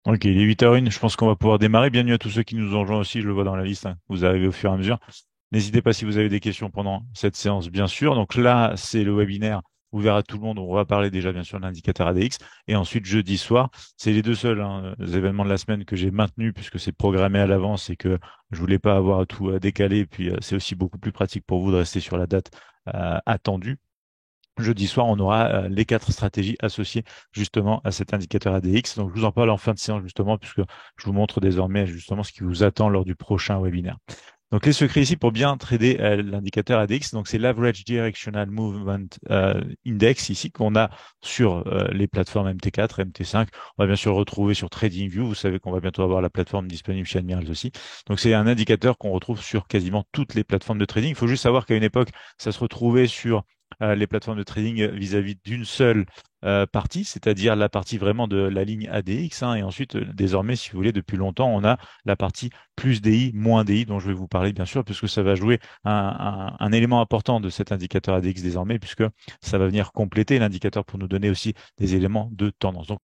Ok, il est 8h01, je pense qu'on va pouvoir démarrer. Bienvenue à tous ceux qui nous ont rejoints aussi, je le vois dans la liste, hein. Vous arrivez au fur et à mesure. N'hésitez pas si vous avez des questions pendant cette séance, bien sûr. Donc là, c'est le webinaire ouvert à tout le monde. On va parler déjà, bien sûr, de l'indicateur ADX. Et ensuite, jeudi soir, c'est les deux seuls événements de la semaine que j'ai maintenus puisque c'est programmé à l'avance et que je voulais pas avoir à tout décaler. Et puis, c'est aussi beaucoup plus pratique pour vous de rester sur la date attendue. Jeudi soir, on aura les quatre stratégies associées justement à cet indicateur ADX. Donc, je vous en parle en fin de séance justement, puisque je vous montre désormais justement ce qui vous attend lors du prochain webinaire. Donc, les secrets ici pour bien trader l'indicateur ADX, donc c'est l'Average Directional Movement Index ici qu'on a sur les plateformes MT4, MT5. On va bien sûr le retrouver sur TradingView. Vous savez qu'on va bientôt avoir la plateforme disponible chez Admirals aussi. Donc, c'est un indicateur qu'on retrouve sur quasiment toutes les plateformes de trading. Il faut juste savoir qu'à une époque, ça se retrouvait sur les plateformes de trading vis-à-vis d'une seule partie, c'est-à-dire la partie vraiment de la ligne ADX, hein. Et ensuite, désormais, si vous voulez, depuis longtemps, on a la partie plus DI, moins DI, dont je vais vous parler bien sûr, puisque ça va jouer un élément important de cet indicateur ADX désormais, puisque ça va venir compléter l'indicateur pour nous donner aussi des éléments de tendance. Donc,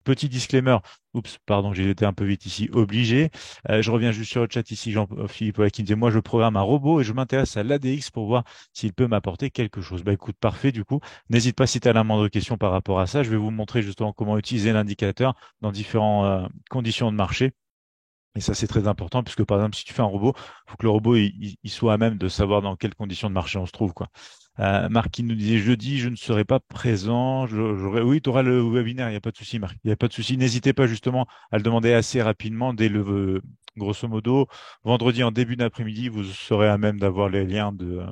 petit disclaimer, oups, pardon, j'ai été un peu vite ici, obligé. Je reviens juste sur le chat ici, Jean-Philippe qui me disait, moi je programme un robot et je m'intéresse à l'ADX pour voir s'il peut m'apporter quelque chose. Bah écoute, parfait du coup. N'hésite pas si tu as la moindre question par rapport à ça. Je vais vous montrer justement comment utiliser l'indicateur dans différentes conditions de marché. Et ça, c'est très important, puisque par exemple, si tu fais un robot, il faut que le robot il soit à même de savoir dans quelles conditions de marché on se trouve, quoi. Marc qui nous disait jeudi, je ne serai pas présent. Oui, tu auras le webinaire, il n'y a pas de souci, Marc. Il n'y a pas de souci. N'hésitez pas justement à le demander assez rapidement dès grosso modo, vendredi en début d'après-midi, vous serez à même d'avoir les liens de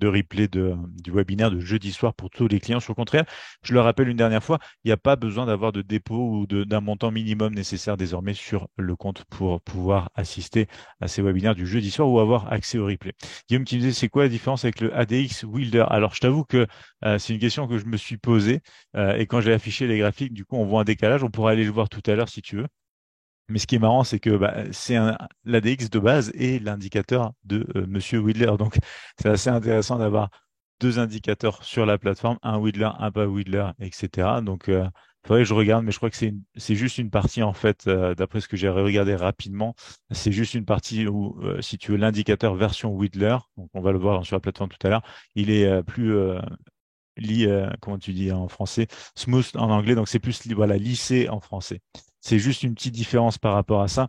replay du webinaire de jeudi soir pour tous les clients. Sur le contraire, je le rappelle une dernière fois, il n'y a pas besoin d'avoir de dépôt ou d'un montant minimum nécessaire désormais sur le compte pour pouvoir assister à ces webinaires du jeudi soir ou avoir accès au replay. Guillaume qui me disait, c'est quoi la différence avec le ADX Wilder? Alors, je t'avoue que c'est une question que je me suis posée et quand j'ai affiché les graphiques, du coup, on voit un décalage. On pourra aller le voir tout à l'heure si tu veux. Mais ce qui est marrant, c'est que bah, l'ADX de base et l'indicateur de Monsieur Wilder. Donc, c'est assez intéressant d'avoir deux indicateurs sur la plateforme, un Whittler, un pas Whittler, etc. Donc, faudrait que je regarde, mais je crois que c'est juste une partie, en fait, d'après ce que j'ai regardé rapidement, c'est juste une partie où, si tu veux, l'indicateur version Whittler, donc on va le voir sur la plateforme tout à l'heure, il est plus comment tu dis en français, smooth en anglais, donc c'est plus voilà, lissé en français. C'est juste une petite différence par rapport à ça.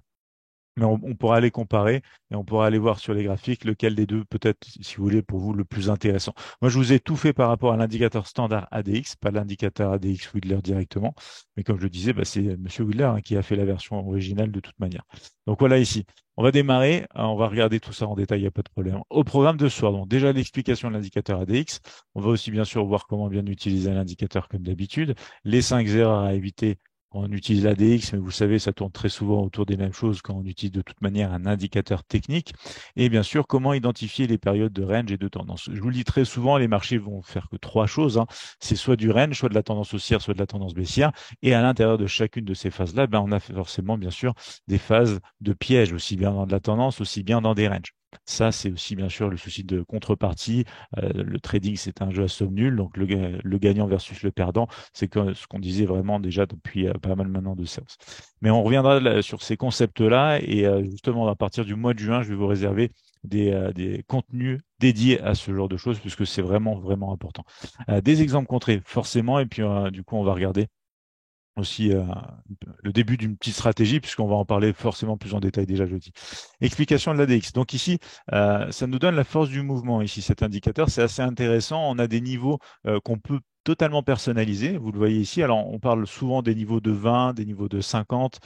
Mais on pourra aller comparer et on pourra aller voir sur les graphiques lequel des deux peut-être, si vous voulez, pour vous le plus intéressant. Moi, je vous ai tout fait par rapport à l'indicateur standard ADX, pas l'indicateur ADX Whittler directement. Mais comme je le disais, bah, c'est Monsieur Whittler hein, qui a fait la version originale de toute manière. Donc voilà ici. On va démarrer. On va regarder tout ça en détail, il n'y a pas de problème. Au programme de ce soir, donc déjà l'explication de l'indicateur ADX. On va aussi bien sûr voir comment bien utiliser l'indicateur comme d'habitude. Les 5 erreurs à éviter on utilise l'ADX, mais vous savez, ça tourne très souvent autour des mêmes choses quand on utilise de toute manière un indicateur technique. Et bien sûr, comment identifier les périodes de range et de tendance. Je vous le dis très souvent, les marchés vont faire que trois choses, hein. C'est soit du range, soit de la tendance haussière, soit de la tendance baissière. Et à l'intérieur de chacune de ces phases-là, ben, on a forcément, bien sûr, des phases de piège, aussi bien dans de la tendance, aussi bien dans des ranges. Ça, c'est aussi bien sûr le souci de contrepartie. Le trading, c'est un jeu à somme nulle, donc le gagnant versus le perdant. C'est ce qu'on disait vraiment déjà depuis pas mal maintenant de séances. Mais on reviendra sur ces concepts-là et justement à partir du mois de juin, je vais vous réserver des contenus dédiés à ce genre de choses puisque c'est vraiment, vraiment important. Des exemples concrets, forcément, et puis du coup, on va regarder aussi le début d'une petite stratégie, puisqu'on va en parler forcément plus en détail déjà jeudi. Explication de l'ADX. Donc ici, ça nous donne la force du mouvement. Ici, cet indicateur, c'est assez intéressant. On a des niveaux qu'on peut totalement personnaliser. Vous le voyez ici. Alors, on parle souvent des niveaux de 20, des niveaux de 50.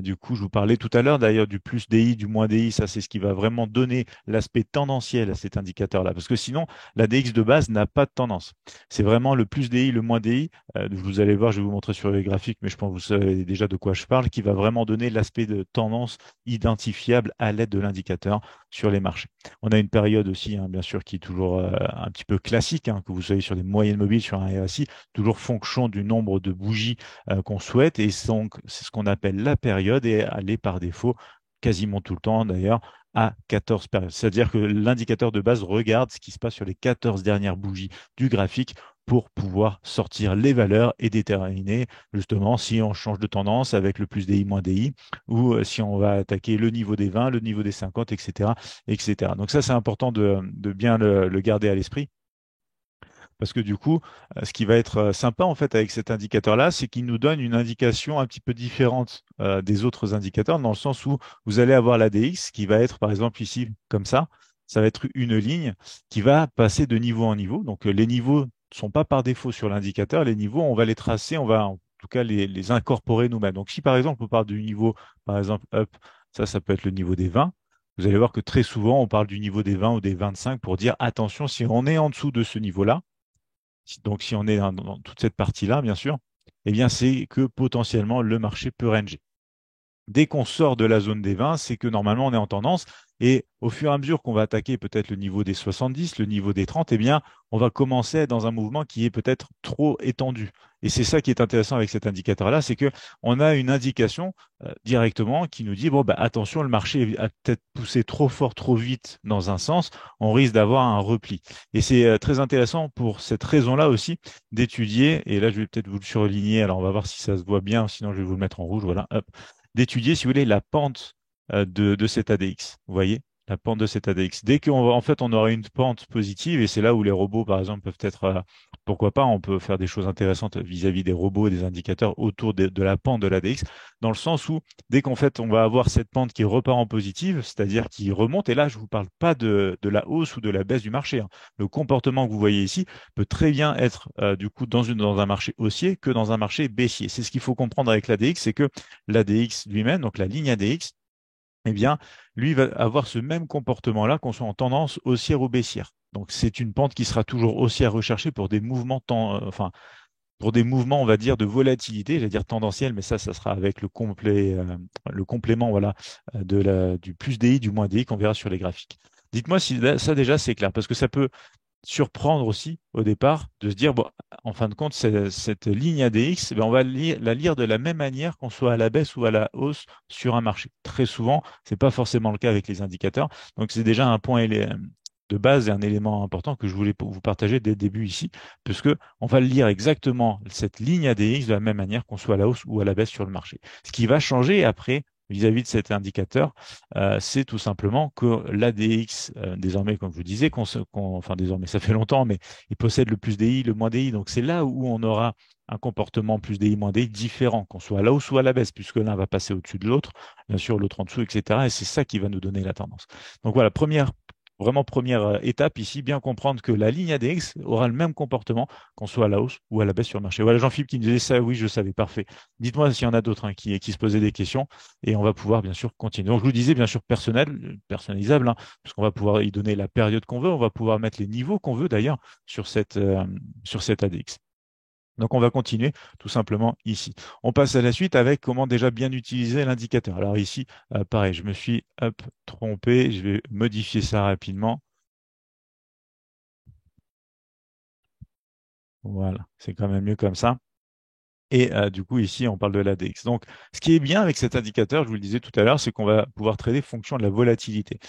Du coup, je vous parlais tout à l'heure d'ailleurs du plus DI, du moins DI. Ça, c'est ce qui va vraiment donner l'aspect tendanciel à cet indicateur-là. Parce que sinon, l'ADX de base n'a pas de tendance. C'est vraiment le plus DI, le moins DI vous allez voir, je vais vous montrer sur les graphiques, mais je pense que vous savez déjà de quoi je parle, qui va vraiment donner l'aspect de tendance identifiable à l'aide de l'indicateur sur les marchés. On a une période aussi, hein, bien sûr, qui est toujours un petit peu classique, hein, que vous soyez sur des moyennes mobiles, sur un RSI, toujours fonction du nombre de bougies qu'on souhaite, et donc c'est ce qu'on appelle la période, et elle est par défaut quasiment tout le temps d'ailleurs à 14 périodes. C'est-à-dire que l'indicateur de base regarde ce qui se passe sur les 14 dernières bougies du graphique pour pouvoir sortir les valeurs et déterminer justement si on change de tendance avec le plus DI moins DI ou si on va attaquer le niveau des 20, le niveau des 50, etc., etc. Donc ça, c'est important de bien le garder à l'esprit. Parce que du coup, ce qui va être sympa en fait avec cet indicateur-là, c'est qu'il nous donne une indication un petit peu différente des autres indicateurs, dans le sens où vous allez avoir l'ADX qui va être par exemple ici comme ça. Ça va être une ligne qui va passer de niveau en niveau. Donc les niveaux ne sont pas par défaut sur l'indicateur. Les niveaux, on va les tracer, on va en tout cas les incorporer nous-mêmes. Donc si par exemple on parle du niveau, par exemple up, ça peut être le niveau des 20. Vous allez voir que très souvent, on parle du niveau des 20 ou des 25 pour dire attention, si on est en dessous de ce niveau-là, donc si on est dans toute cette partie-là, bien sûr, eh bien, c'est que potentiellement le marché peut ranger. Dès qu'on sort de la zone des 20, c'est que normalement on est en tendance. Et au fur et à mesure qu'on va attaquer peut-être le niveau des 70, le niveau des 30, eh bien, on va commencer à être dans un mouvement qui est peut-être trop étendu. Et c'est ça qui est intéressant avec cet indicateur-là, c'est que on a une indication directement qui nous dit, bon, bah, attention, le marché a peut-être poussé trop fort, trop vite dans un sens, on risque d'avoir un repli. Et c'est très intéressant pour cette raison-là aussi d'étudier, et là je vais peut-être vous le surligner, alors on va voir si ça se voit bien, sinon je vais vous le mettre en rouge, voilà, hop, d'étudier, si vous voulez, la pente de cet ADX. Vous voyez, la pente de cet ADX. Dès qu'en fait, on aura une pente positive, et c'est là où les robots, par exemple, peuvent être, pourquoi pas, on peut faire des choses intéressantes vis-à-vis des robots et des indicateurs autour de la pente de l'ADX, dans le sens où, dès qu'en fait, on va avoir cette pente qui repart en positive, c'est-à-dire qui remonte, et là, je ne vous parle pas de la hausse ou de la baisse du marché, hein. Le comportement que vous voyez ici peut très bien être, du coup, dans un marché haussier que dans un marché baissier. C'est ce qu'il faut comprendre avec l'ADX, c'est que l'ADX lui-même, donc la ligne ADX, eh bien, lui va avoir ce même comportement-là qu'on soit en tendance haussière ou baissière. Donc, c'est une pente qui sera toujours haussière recherchée pour des mouvements, enfin, pour des mouvements, on va dire, de volatilité, j'allais dire tendanciel, mais ça sera avec le complément, voilà, du plus DI, du moins DI qu'on verra sur les graphiques. Dites-moi si ça déjà c'est clair, parce que ça peut surprendre aussi au départ de se dire, bon, en fin de compte, cette ligne ADX, ben, on va la lire de la même manière qu'on soit à la baisse ou à la hausse sur un marché. Très souvent, c'est pas forcément le cas avec les indicateurs. Donc, c'est déjà un point de base et un élément important que je voulais vous partager dès le début ici, puisque on va lire exactement cette ligne ADX de la même manière qu'on soit à la hausse ou à la baisse sur le marché. Ce qui va changer après, vis-à-vis de cet indicateur, c'est tout simplement que l'ADX, désormais, comme je vous disais, enfin désormais, ça fait longtemps, mais il possède le plus DI, le moins DI. Donc c'est là où on aura un comportement plus DI, moins DI différent, qu'on soit à la hausse ou à la baisse, puisque l'un va passer au-dessus de l'autre, bien sûr l'autre en dessous, etc. Et c'est ça qui va nous donner la tendance. Donc voilà, vraiment première étape ici, bien comprendre que la ligne ADX aura le même comportement qu'on soit à la hausse ou à la baisse sur le marché. Voilà Jean-Philippe qui me disait ça, oui, je savais, parfait. Dites-moi s'il y en a d'autres, hein, qui se posaient des questions et on va pouvoir bien sûr continuer. Donc je vous disais bien sûr personnalisable, hein, parce qu'on va pouvoir y donner la période qu'on veut, on va pouvoir mettre les niveaux qu'on veut d'ailleurs sur cette ADX. Donc on va continuer tout simplement ici. On passe à la suite avec comment déjà bien utiliser l'indicateur. Alors ici, pareil, je me suis trompé, je vais modifier ça rapidement. Voilà, c'est quand même mieux comme ça. Et du coup, ici, on parle de l'ADX. Donc, ce qui est bien avec cet indicateur, je vous le disais tout à l'heure, c'est qu'on va pouvoir trader fonction de la volatilité.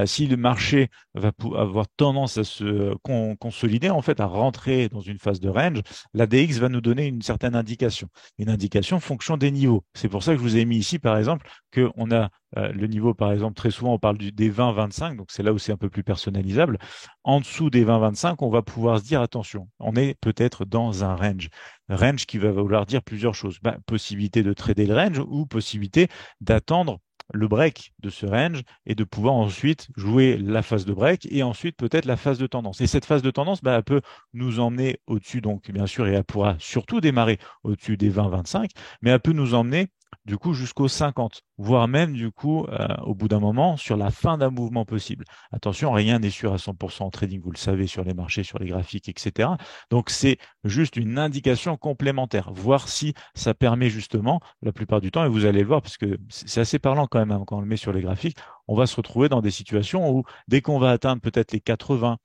Si le marché va avoir tendance à se consolider, en fait, à rentrer dans une phase de range, l'ADX va nous donner une certaine indication. Une indication fonction des niveaux. C'est pour ça que je vous ai mis ici, par exemple, qu'on a le niveau, par exemple, très souvent, on parle des 20-25, donc c'est là où c'est un peu plus personnalisable. En dessous des 20-25, on va pouvoir se dire, attention, on est peut-être dans un range. Range qui va vouloir dire plusieurs choses. Bah, possibilité de trader le range ou possibilité d'attendre le break de ce range et de pouvoir ensuite jouer la phase de break et ensuite peut-être la phase de tendance. Et cette phase de tendance, bah, elle peut nous emmener au-dessus, donc bien sûr, et elle pourra surtout démarrer au-dessus des 20-25, mais elle peut nous emmener du coup jusqu'aux 50, voire même du coup au bout d'un moment sur la fin d'un mouvement possible. Attention, rien n'est sûr à 100% en trading, vous le savez, sur les marchés, sur les graphiques, etc. Donc c'est juste une indication complémentaire, voir si ça permet justement, la plupart du temps, et vous allez le voir, parce que c'est assez parlant quand même, hein, quand on le met sur les graphiques, on va se retrouver dans des situations où dès qu'on va atteindre peut-être les 80,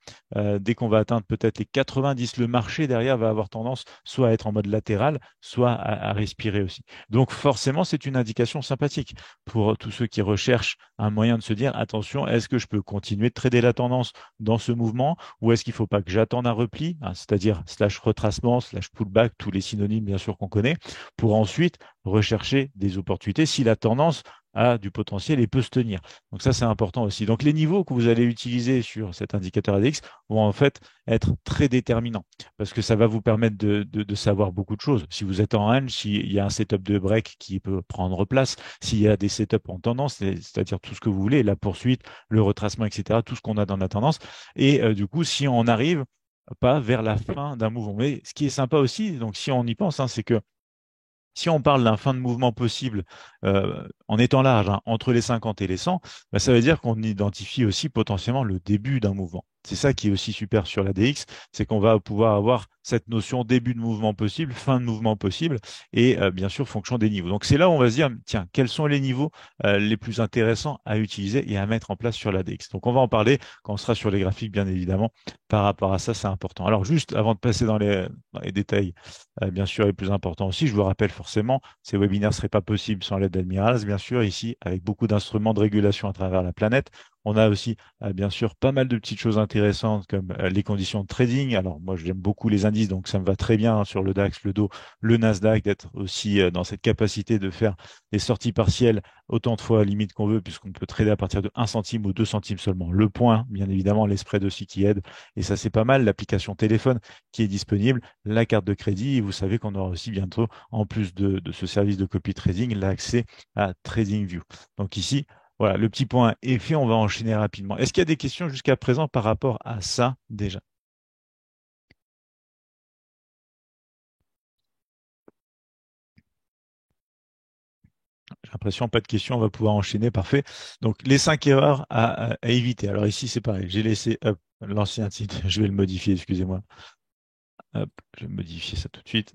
dès qu'on va atteindre peut-être les 90, le marché derrière va avoir tendance soit à être en mode latéral, soit à respirer aussi. Donc forcément, c'est une indication sympathique. pour tous ceux qui recherchent un moyen de se dire, attention, est-ce que je peux continuer de trader la tendance dans ce mouvement ou est-ce qu'il ne faut pas que j'attende un repli, hein, c'est-à-dire slash retracement, slash pullback, tous les synonymes bien sûr qu'on connaît, pour ensuite rechercher des opportunités si la tendance a du potentiel et peut se tenir. Donc ça, c'est important aussi. Donc les niveaux que vous allez utiliser sur cet indicateur ADX vont en fait être très déterminants parce que ça va vous permettre de savoir beaucoup de choses. Si vous êtes en range, s'il y a un setup de break qui peut prendre place, s'il y a des setups en tendance, c'est-à-dire tout ce que vous voulez, la poursuite, le retracement, etc., tout ce qu'on a dans la tendance. Et du coup, si on arrive pas vers la fin d'un mouvement. Mais ce qui est sympa aussi, donc si on y pense, hein, c'est que si on parle d'un fin de mouvement possible en étant large, hein, entre les 50 et les 100, bah, ça veut dire qu'on identifie aussi potentiellement le début d'un mouvement. C'est ça qui est aussi super sur la DX, c'est qu'on va pouvoir avoir cette notion début de mouvement possible, fin de mouvement possible, et bien sûr fonction des niveaux. Donc c'est là où on va se dire, tiens, quels sont les niveaux les plus intéressants à utiliser et à mettre en place sur la DX. Donc on va en parler quand on sera sur les graphiques, bien évidemment. Par rapport à ça, c'est important. Alors juste avant de passer dans les détails bien sûr, et plus important aussi, je vous rappelle forcément, ces webinaires ne seraient pas possibles sans l'aide d'Admirals, bien sûr, ici, avec beaucoup d'instruments de régulation à travers la planète. On a aussi, bien sûr, pas mal de petites choses intéressantes comme les conditions de trading. Alors, moi, j'aime beaucoup les indices, donc ça me va très bien hein, sur le DAX, le DO, le Nasdaq, d'être aussi dans cette capacité de faire des sorties partielles autant de fois limite qu'on veut, puisqu'on peut trader à partir de 1 centime ou 2 centimes seulement. Le point, bien évidemment, les spreads aussi qui aident. Et ça, c'est pas mal. L'application téléphone qui est disponible, la carte de crédit. Et vous savez qu'on aura aussi bientôt, en plus de ce service de copy trading, l'accès à TradingView. Donc ici, voilà, le petit point est fait. On va enchaîner rapidement. Est-ce qu'il y a des questions jusqu'à présent par rapport à ça déjà? J'ai l'impression, pas de questions, on va pouvoir enchaîner, parfait. Donc, les 5 erreurs à éviter. Alors ici, c'est pareil, j'ai laissé hop, l'ancien titre, je vais le modifier, excusez-moi. Hop, je vais modifier ça tout de suite.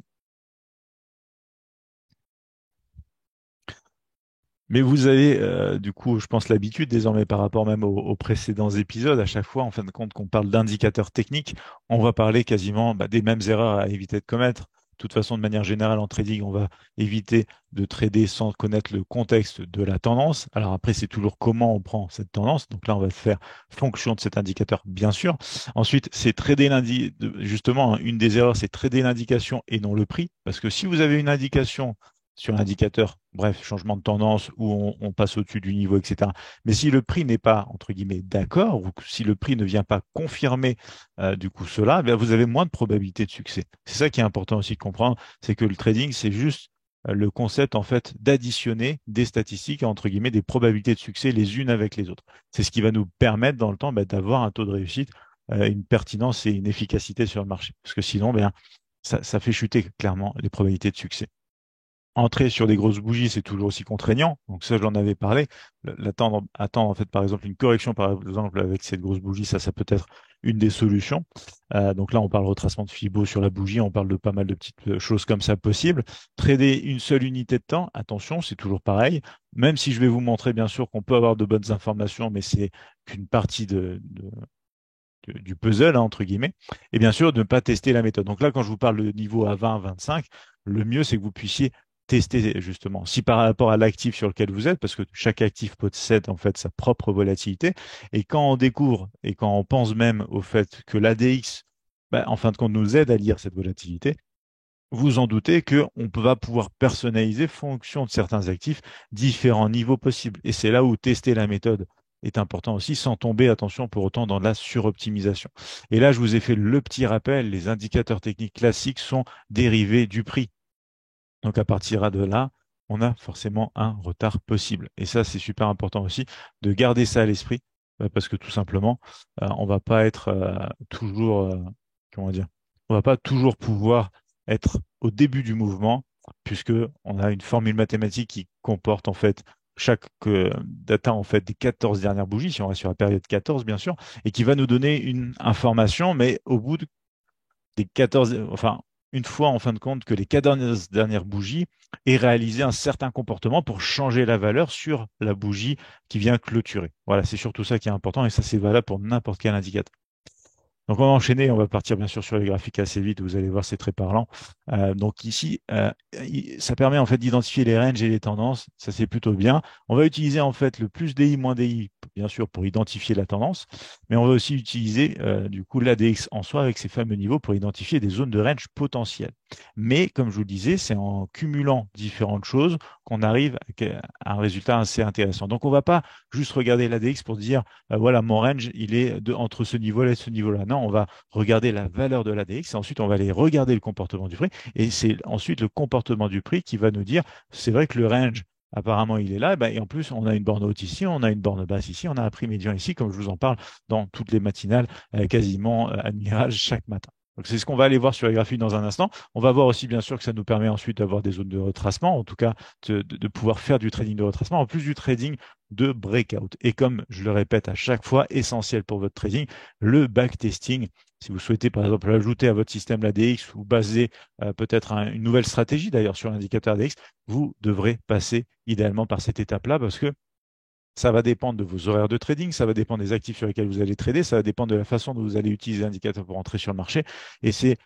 Mais vous avez, du coup, je pense, l'habitude désormais par rapport même aux précédents épisodes, à chaque fois, en fin de compte, qu'on parle d'indicateurs techniques, on va parler quasiment des mêmes erreurs à éviter de commettre. De toute façon, de manière générale, en trading, on va éviter de trader sans connaître le contexte de la tendance. Alors après, c'est toujours comment on prend cette tendance. Donc là, on va faire fonction de cet indicateur, bien sûr. Ensuite, c'est trader justement, hein, une des erreurs, c'est trader l'indication et non le prix. Parce que si vous avez une indication sur l'indicateur, bref, changement de tendance, où on passe au-dessus du niveau, etc. Mais si le prix n'est pas, entre guillemets, d'accord, ou si le prix ne vient pas confirmer du coup cela, eh vous avez moins de probabilité de succès. C'est ça qui est important aussi de comprendre, c'est que le trading, c'est juste le concept en fait d'additionner des statistiques, entre guillemets, des probabilités de succès les unes avec les autres. C'est ce qui va nous permettre dans le temps d'avoir un taux de réussite, une pertinence et une efficacité sur le marché. Parce que sinon, ça fait chuter clairement les probabilités de succès. Entrer sur des grosses bougies, c'est toujours aussi contraignant. Donc ça, j'en avais parlé. Attendre en fait, par exemple, une correction, par exemple, avec cette grosse bougie, ça peut être une des solutions. Donc là, on parle retracement de Fibo sur la bougie, on parle de pas mal de petites choses comme ça possibles. Trader une seule unité de temps, attention, c'est toujours pareil. Même si je vais vous montrer, bien sûr, qu'on peut avoir de bonnes informations, mais c'est qu'une partie du puzzle, hein, entre guillemets. Et bien sûr, de ne pas tester la méthode. Donc là, quand je vous parle de niveau à 20, 25, le mieux, c'est que vous puissiez tester justement. Si par rapport à l'actif sur lequel vous êtes, parce que chaque actif possède en fait sa propre volatilité, et quand on découvre et quand on pense même au fait que l'ADX, en fin de compte, nous aide à lire cette volatilité, vous en doutez qu'on va pouvoir personnaliser, fonction de certains actifs, différents niveaux possibles. Et c'est là où tester la méthode est important aussi, sans tomber, attention, pour autant dans la suroptimisation. Et là, je vous ai fait le petit rappel, les indicateurs techniques classiques sont dérivés du prix. Donc à partir de là, on a forcément un retard possible. Et ça, c'est super important aussi de garder ça à l'esprit, parce que tout simplement, on va pas être toujours, comment dire, on va pas toujours pouvoir être au début du mouvement, puisque on a une formule mathématique qui comporte en fait chaque data en fait des 14 dernières bougies, si on reste sur la période 14 bien sûr, et qui va nous donner une information, mais au bout des 14, enfin, une fois en fin de compte que les 14 dernières bougies aient réalisé un certain comportement pour changer la valeur sur la bougie qui vient clôturer. Voilà, c'est surtout ça qui est important et ça, c'est valable pour n'importe quel indicateur. Donc on va enchaîner, on va partir bien sûr sur les graphiques assez vite, vous allez voir, c'est très parlant. Donc ici, ça permet en fait d'identifier les ranges et les tendances, ça c'est plutôt bien. On va utiliser en fait le plus DI, moins DI, bien sûr, pour identifier la tendance, mais on va aussi utiliser du coup l'ADX en soi avec ses fameux niveaux pour identifier des zones de range potentielles. Mais comme je vous le disais, c'est en cumulant différentes choses qu'on arrive à un résultat assez intéressant. Donc on ne va pas juste regarder l'ADX pour dire voilà, mon range, il est entre ce niveau-là et ce niveau-là. Non, on va regarder la valeur de l'ADX et ensuite on va aller regarder le comportement du prix. Et c'est ensuite le comportement du prix qui va nous dire, c'est vrai que le range, apparemment, il est là. Et en plus, on a une borne haute ici, on a une borne basse ici, on a un prix médian ici, comme je vous en parle dans toutes les matinales, quasiment admirables chaque matin. Donc, c'est ce qu'on va aller voir sur les graphiques dans un instant. On va voir aussi, bien sûr, que ça nous permet ensuite d'avoir des zones de retracement, en tout cas de pouvoir faire du trading de retracement, en plus du trading de breakout. Et comme je le répète à chaque fois, essentiel pour votre trading, le backtesting. Si vous souhaitez par exemple ajouter à votre système l'ADX ou baser peut-être une nouvelle stratégie d'ailleurs sur l'indicateur ADX, vous devrez passer idéalement par cette étape-là parce que ça va dépendre de vos horaires de trading, ça va dépendre des actifs sur lesquels vous allez trader, ça va dépendre de la façon dont vous allez utiliser l'indicateur pour entrer sur le marché. Et c'est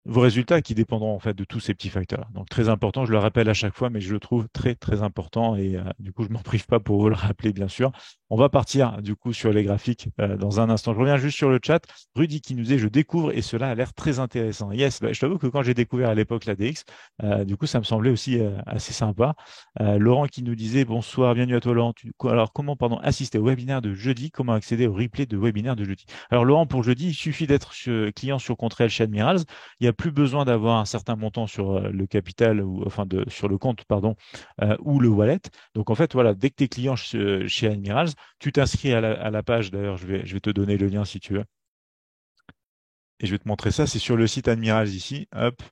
vos résultats qui dépendront en fait de tous ces petits facteurs. Donc très important, je le rappelle à chaque fois, mais je le trouve très très important et du coup je m'en prive pas pour vous le rappeler bien sûr. On va partir du coup sur les graphiques dans un instant. Je reviens juste sur le chat. Rudy qui nous dit je découvre et cela a l'air très intéressant. Yes, je t'avoue que quand j'ai découvert à l'époque la DX, du coup ça me semblait aussi assez sympa. Laurent qui nous disait bonsoir, bienvenue à toi Laurent. Alors comment pardon assister au webinaire de jeudi, comment accéder au replay de webinaire de jeudi. Alors Laurent pour jeudi, il suffit d'être client sur Contrail chez Admirals. Il n'y a plus besoin d'avoir un certain montant sur le capital ou enfin sur le compte pardon ou le wallet. Donc en fait voilà, dès que tu es client chez Admirals, tu t'inscris à la page. D'ailleurs, je vais te donner le lien si tu veux. Et je vais te montrer ça. C'est sur le site Admirals ici. Hop,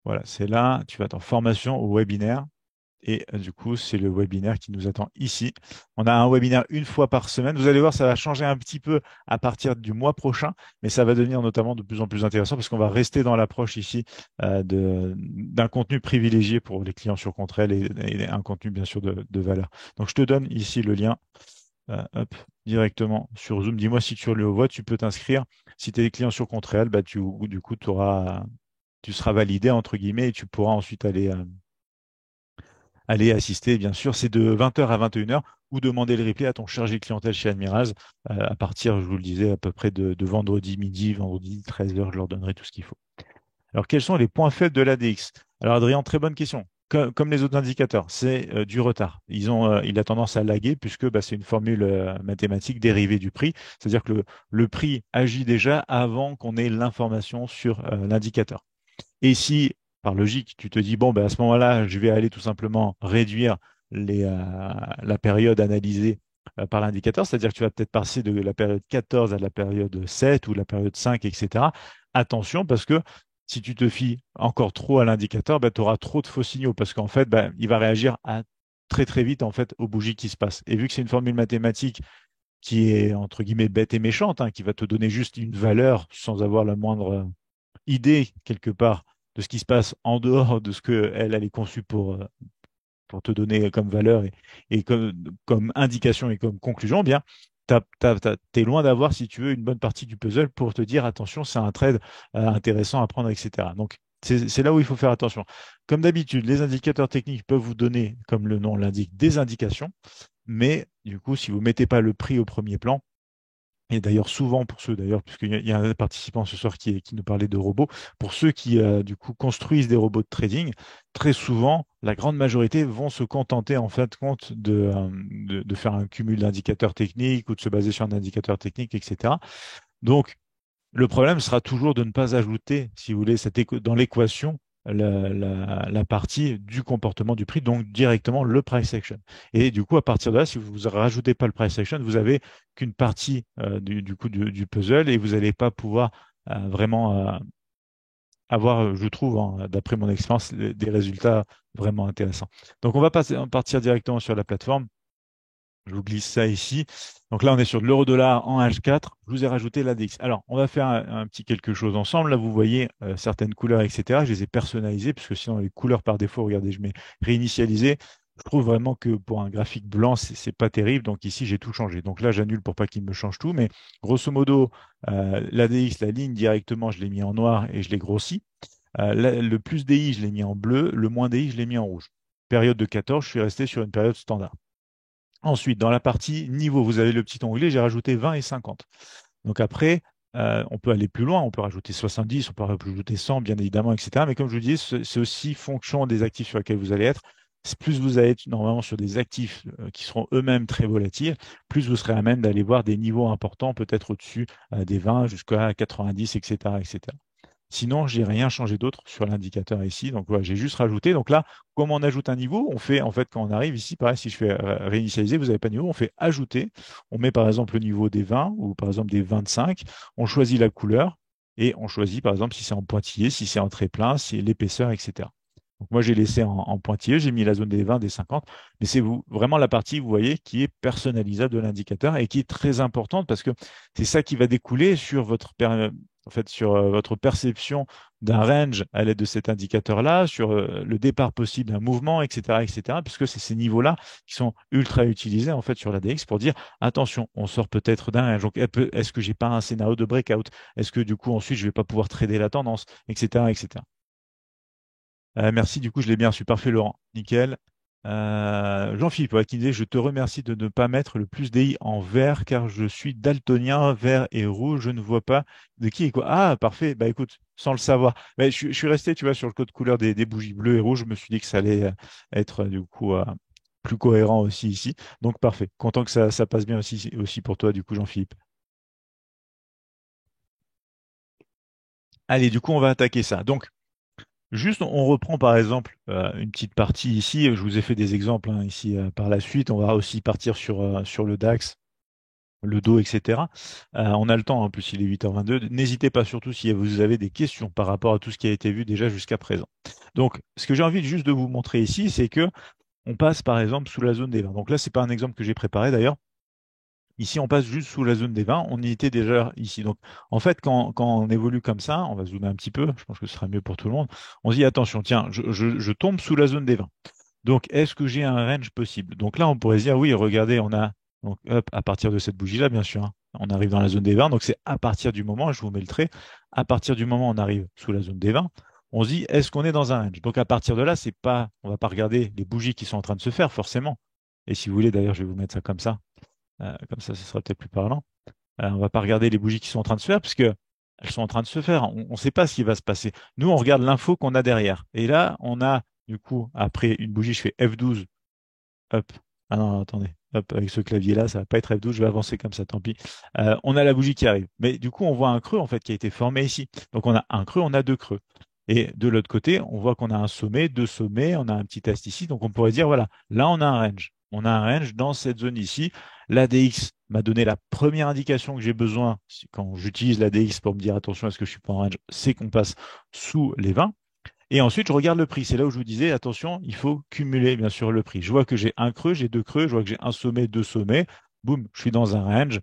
voilà, c'est là. Tu vas en formation au webinaire. Et du coup, c'est le webinaire qui nous attend ici. On a un webinaire une fois par semaine. Vous allez voir, ça va changer un petit peu à partir du mois prochain, mais ça va devenir notamment de plus en plus intéressant parce qu'on va rester dans l'approche ici d'un contenu privilégié pour les clients sur Contrail et un contenu bien sûr de valeur. Donc, je te donne ici le lien. Hop, directement sur Zoom. Dis-moi si tu le vois, tu peux t'inscrire. Si tu es client sur Contrail, du coup, tu seras validé entre guillemets et tu pourras ensuite aller assister, bien sûr, c'est de 20h à 21h ou demander le replay à ton chargé de clientèle chez Admirals à partir, je vous le disais, à peu près de vendredi midi, vendredi 13h, je leur donnerai tout ce qu'il faut. Alors, quels sont les points faibles de l'ADX? Alors, Adrien, très bonne question. Comme les autres indicateurs, c'est du retard. Il a tendance à laguer puisque c'est une formule mathématique dérivée du prix. C'est-à-dire que le prix agit déjà avant qu'on ait l'information sur l'indicateur. Et si, par logique, tu te dis, bon, à ce moment-là, je vais aller tout simplement réduire la période analysée par l'indicateur, c'est-à-dire que tu vas peut-être passer de la période 14 à la période 7 ou la période 5, etc. Attention, parce que si tu te fies encore trop à l'indicateur, tu auras trop de faux signaux, parce qu'en fait, il va réagir très très vite en fait aux bougies qui se passent. Et vu que c'est une formule mathématique qui est entre guillemets bête et méchante, hein, qui va te donner juste une valeur sans avoir la moindre idée quelque part de ce qui se passe en dehors de ce elle est conçue pour te donner comme valeur et comme indication et comme conclusion, eh bien, tu es loin d'avoir, si tu veux, une bonne partie du puzzle pour te dire, attention, c'est un trade intéressant à prendre, etc. Donc, c'est là où il faut faire attention. Comme d'habitude, les indicateurs techniques peuvent vous donner, comme le nom l'indique, des indications, mais du coup, si vous ne mettez pas le prix au premier plan, et d'ailleurs, souvent pour ceux, d'ailleurs, puisqu'il y a un participant ce soir qui nous parlait de robots, pour ceux qui, du coup, construisent des robots de trading, très souvent, la grande majorité vont se contenter, en fin de compte, de faire un cumul d'indicateurs techniques ou de se baser sur un indicateur technique, etc. Donc, le problème sera toujours de ne pas ajouter, si vous voulez, dans l'équation, la partie du comportement du prix, donc directement le price action. Et du coup, à partir de là, si vous ne rajoutez pas le price action, vous avez qu'une partie du coup du puzzle et vous n'allez pas pouvoir vraiment avoir, je trouve, hein, d'après mon expérience, des résultats vraiment intéressants. Donc, partir directement sur la plateforme. Je vous glisse ça ici. Donc là, on est sur de l'euro-dollar en H4. Je vous ai rajouté l'index. Alors, on va faire un petit quelque chose ensemble. Là, vous voyez certaines couleurs, etc. Je les ai personnalisées, puisque sinon, les couleurs par défaut, regardez, je mets réinitialiser. Je trouve vraiment que pour un graphique blanc, c'est pas terrible. Donc ici, j'ai tout changé. Donc là, j'annule pour pas qu'il me change tout. Mais grosso modo, l'ADX, la ligne directement, je l'ai mis en noir et je l'ai grossi. Le plus DI, je l'ai mis en bleu. Le moins DI, je l'ai mis en rouge. Période de 14, je suis resté sur une période standard. Ensuite, dans la partie niveau, vous avez le petit onglet, j'ai rajouté 20 et 50. Donc après, on peut aller plus loin, on peut rajouter 70, on peut rajouter 100, bien évidemment, etc. Mais comme je vous dis, c'est aussi fonction des actifs sur lesquels vous allez être. Plus vous allez être normalement sur des actifs qui seront eux-mêmes très volatiles, plus vous serez à même d'aller voir des niveaux importants, peut-être au-dessus des 20 jusqu'à 90, etc., etc. Sinon, j'ai rien changé d'autre sur l'indicateur ici. Donc voilà, j'ai juste rajouté. Donc là, comme on ajoute un niveau, on fait en fait quand on arrive ici, pareil, si je fais réinitialiser, vous n'avez pas de niveau, on fait ajouter. On met par exemple le niveau des 20 ou par exemple des 25. On choisit la couleur et on choisit par exemple si c'est en pointillé, si c'est en trait plein, si l'épaisseur, etc. Donc moi, j'ai laissé en pointillé, j'ai mis la zone des 20, des 50, mais c'est vraiment la partie, vous voyez, qui est personnalisable de l'indicateur et qui est très importante parce que c'est ça qui va découler sur en fait, sur votre perception d'un range à l'aide de cet indicateur-là, sur le départ possible d'un mouvement, etc., etc., puisque c'est ces niveaux-là qui sont ultra utilisés en fait sur l'ADX pour dire attention, on sort peut-être d'un range. Donc, est-ce que j'ai pas un scénario de breakout? Est-ce que du coup ensuite je vais pas pouvoir trader la tendance, etc., etc. Merci, du coup, je l'ai bien su. Parfait, Laurent. Nickel. Jean-Philippe ouais, qui disait, je te remercie de ne pas mettre le plus DI en vert car je suis daltonien, vert et rouge, je ne vois pas de qui est quoi. Ah, parfait. Bah écoute, sans le savoir. Mais je suis resté, tu vois, sur le code couleur des bougies bleues et rouges. Je me suis dit que ça allait être du coup plus cohérent aussi ici. Donc parfait. Content que ça passe bien aussi pour toi, du coup, Jean-Philippe. Allez, du coup, on va attaquer ça. Donc, juste, on reprend par exemple une petite partie ici. Je vous ai fait des exemples hein, ici par la suite. On va aussi partir sur le DAX, le dos, etc. On a le temps, en plus il est 8h22. N'hésitez pas surtout si vous avez des questions par rapport à tout ce qui a été vu déjà jusqu'à présent. Donc, ce que j'ai envie juste de vous montrer ici, c'est que on passe par exemple sous la zone des 20. Donc là, c'est pas un exemple que j'ai préparé d'ailleurs. Ici, on passe juste sous la zone des 20. On y était déjà ici. Donc, en fait, quand on évolue comme ça, on va zoomer un petit peu. Je pense que ce sera mieux pour tout le monde. On se dit, attention, tiens, je tombe sous la zone des 20. Donc, est-ce que j'ai un range possible? Donc là, on pourrait se dire, oui, regardez, on a, donc, hop, à partir de cette bougie-là, bien sûr, hein, on arrive dans la zone des 20. Donc, c'est à partir du moment, je vous mets le trait, à partir du moment où on arrive sous la zone des 20, on se dit, est-ce qu'on est dans un range? Donc, à partir de là, c'est pas, on va pas regarder les bougies qui sont en train de se faire, forcément. Et si vous voulez, d'ailleurs, je vais vous mettre ça comme ça. Comme ça, ce sera peut-être plus parlant. On va pas regarder les bougies qui sont en train de se faire, puisque elles sont en train de se faire. On ne sait pas ce qui va se passer. Nous, on regarde l'info qu'on a derrière. Et là, on a, du coup, après une bougie, je fais F12. Hop. Ah non, attendez. Hop, avec ce clavier-là, ça va pas être F12, je vais avancer comme ça, tant pis. On a la bougie qui arrive. Mais du coup, on voit un creux, en fait, qui a été formé ici. Donc, on a un creux, on a deux creux. Et de l'autre côté, on voit qu'on a un sommet, deux sommets, on a un petit test ici. Donc, on pourrait dire, voilà, là, on a un range. On a un range dans cette zone ici. L'ADX m'a donné la première indication que j'ai besoin quand j'utilise l'ADX pour me dire, attention, est-ce que je suis pas en range? C'est qu'on passe sous les 20. Et ensuite, je regarde le prix. C'est là où je vous disais, attention, il faut cumuler bien sûr le prix. Je vois que j'ai un creux, j'ai deux creux, je vois que j'ai un sommet, deux sommets. Boum, je suis dans un range,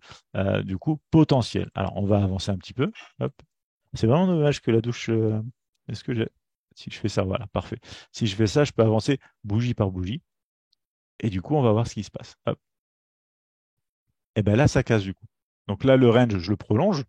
du coup, potentiel. Alors, on va avancer un petit peu. Hop. C'est vraiment dommage que la douche. Est-ce que j'ai. Si je fais ça, voilà, parfait. Si je fais ça, je peux avancer bougie par bougie. Et du coup, on va voir ce qui se passe. Hop. Et bien là, ça casse du coup. Donc là, le range, je le prolonge.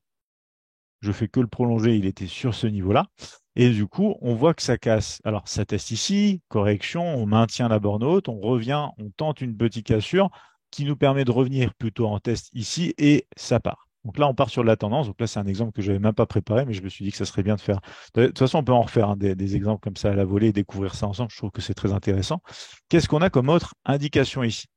Je fais que le prolonger, il était sur ce niveau-là. Et du coup, on voit que ça casse. Alors, ça teste ici, correction, on maintient la borne haute, on revient, on tente une petite cassure qui nous permet de revenir plutôt en test ici et ça part. Donc là, on part sur la tendance. Donc là, c'est un exemple que je n'avais même pas préparé, mais je me suis dit que ça serait bien de faire. De toute façon, on peut en refaire hein, des exemples comme ça à la volée et découvrir ça ensemble. Je trouve que c'est très intéressant. Qu'est-ce qu'on a comme autre indication ici?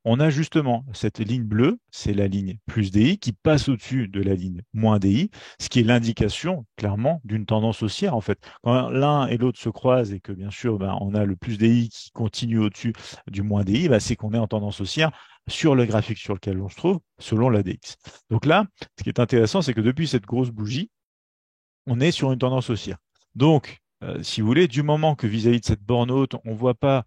On a justement cette ligne bleue, c'est la ligne plus DI qui passe au-dessus de la ligne moins DI, ce qui est l'indication clairement d'une tendance haussière en fait. Quand l'un et l'autre se croisent et que bien sûr ben, on a le plus DI qui continue au-dessus du moins DI, ben, c'est qu'on est en tendance haussière sur le graphique sur lequel on se trouve, selon l'ADX. Donc là, ce qui est intéressant, c'est que depuis cette grosse bougie, on est sur une tendance haussière. Donc, si vous voulez, du moment que vis-à-vis de cette borne haute, on ne voit pas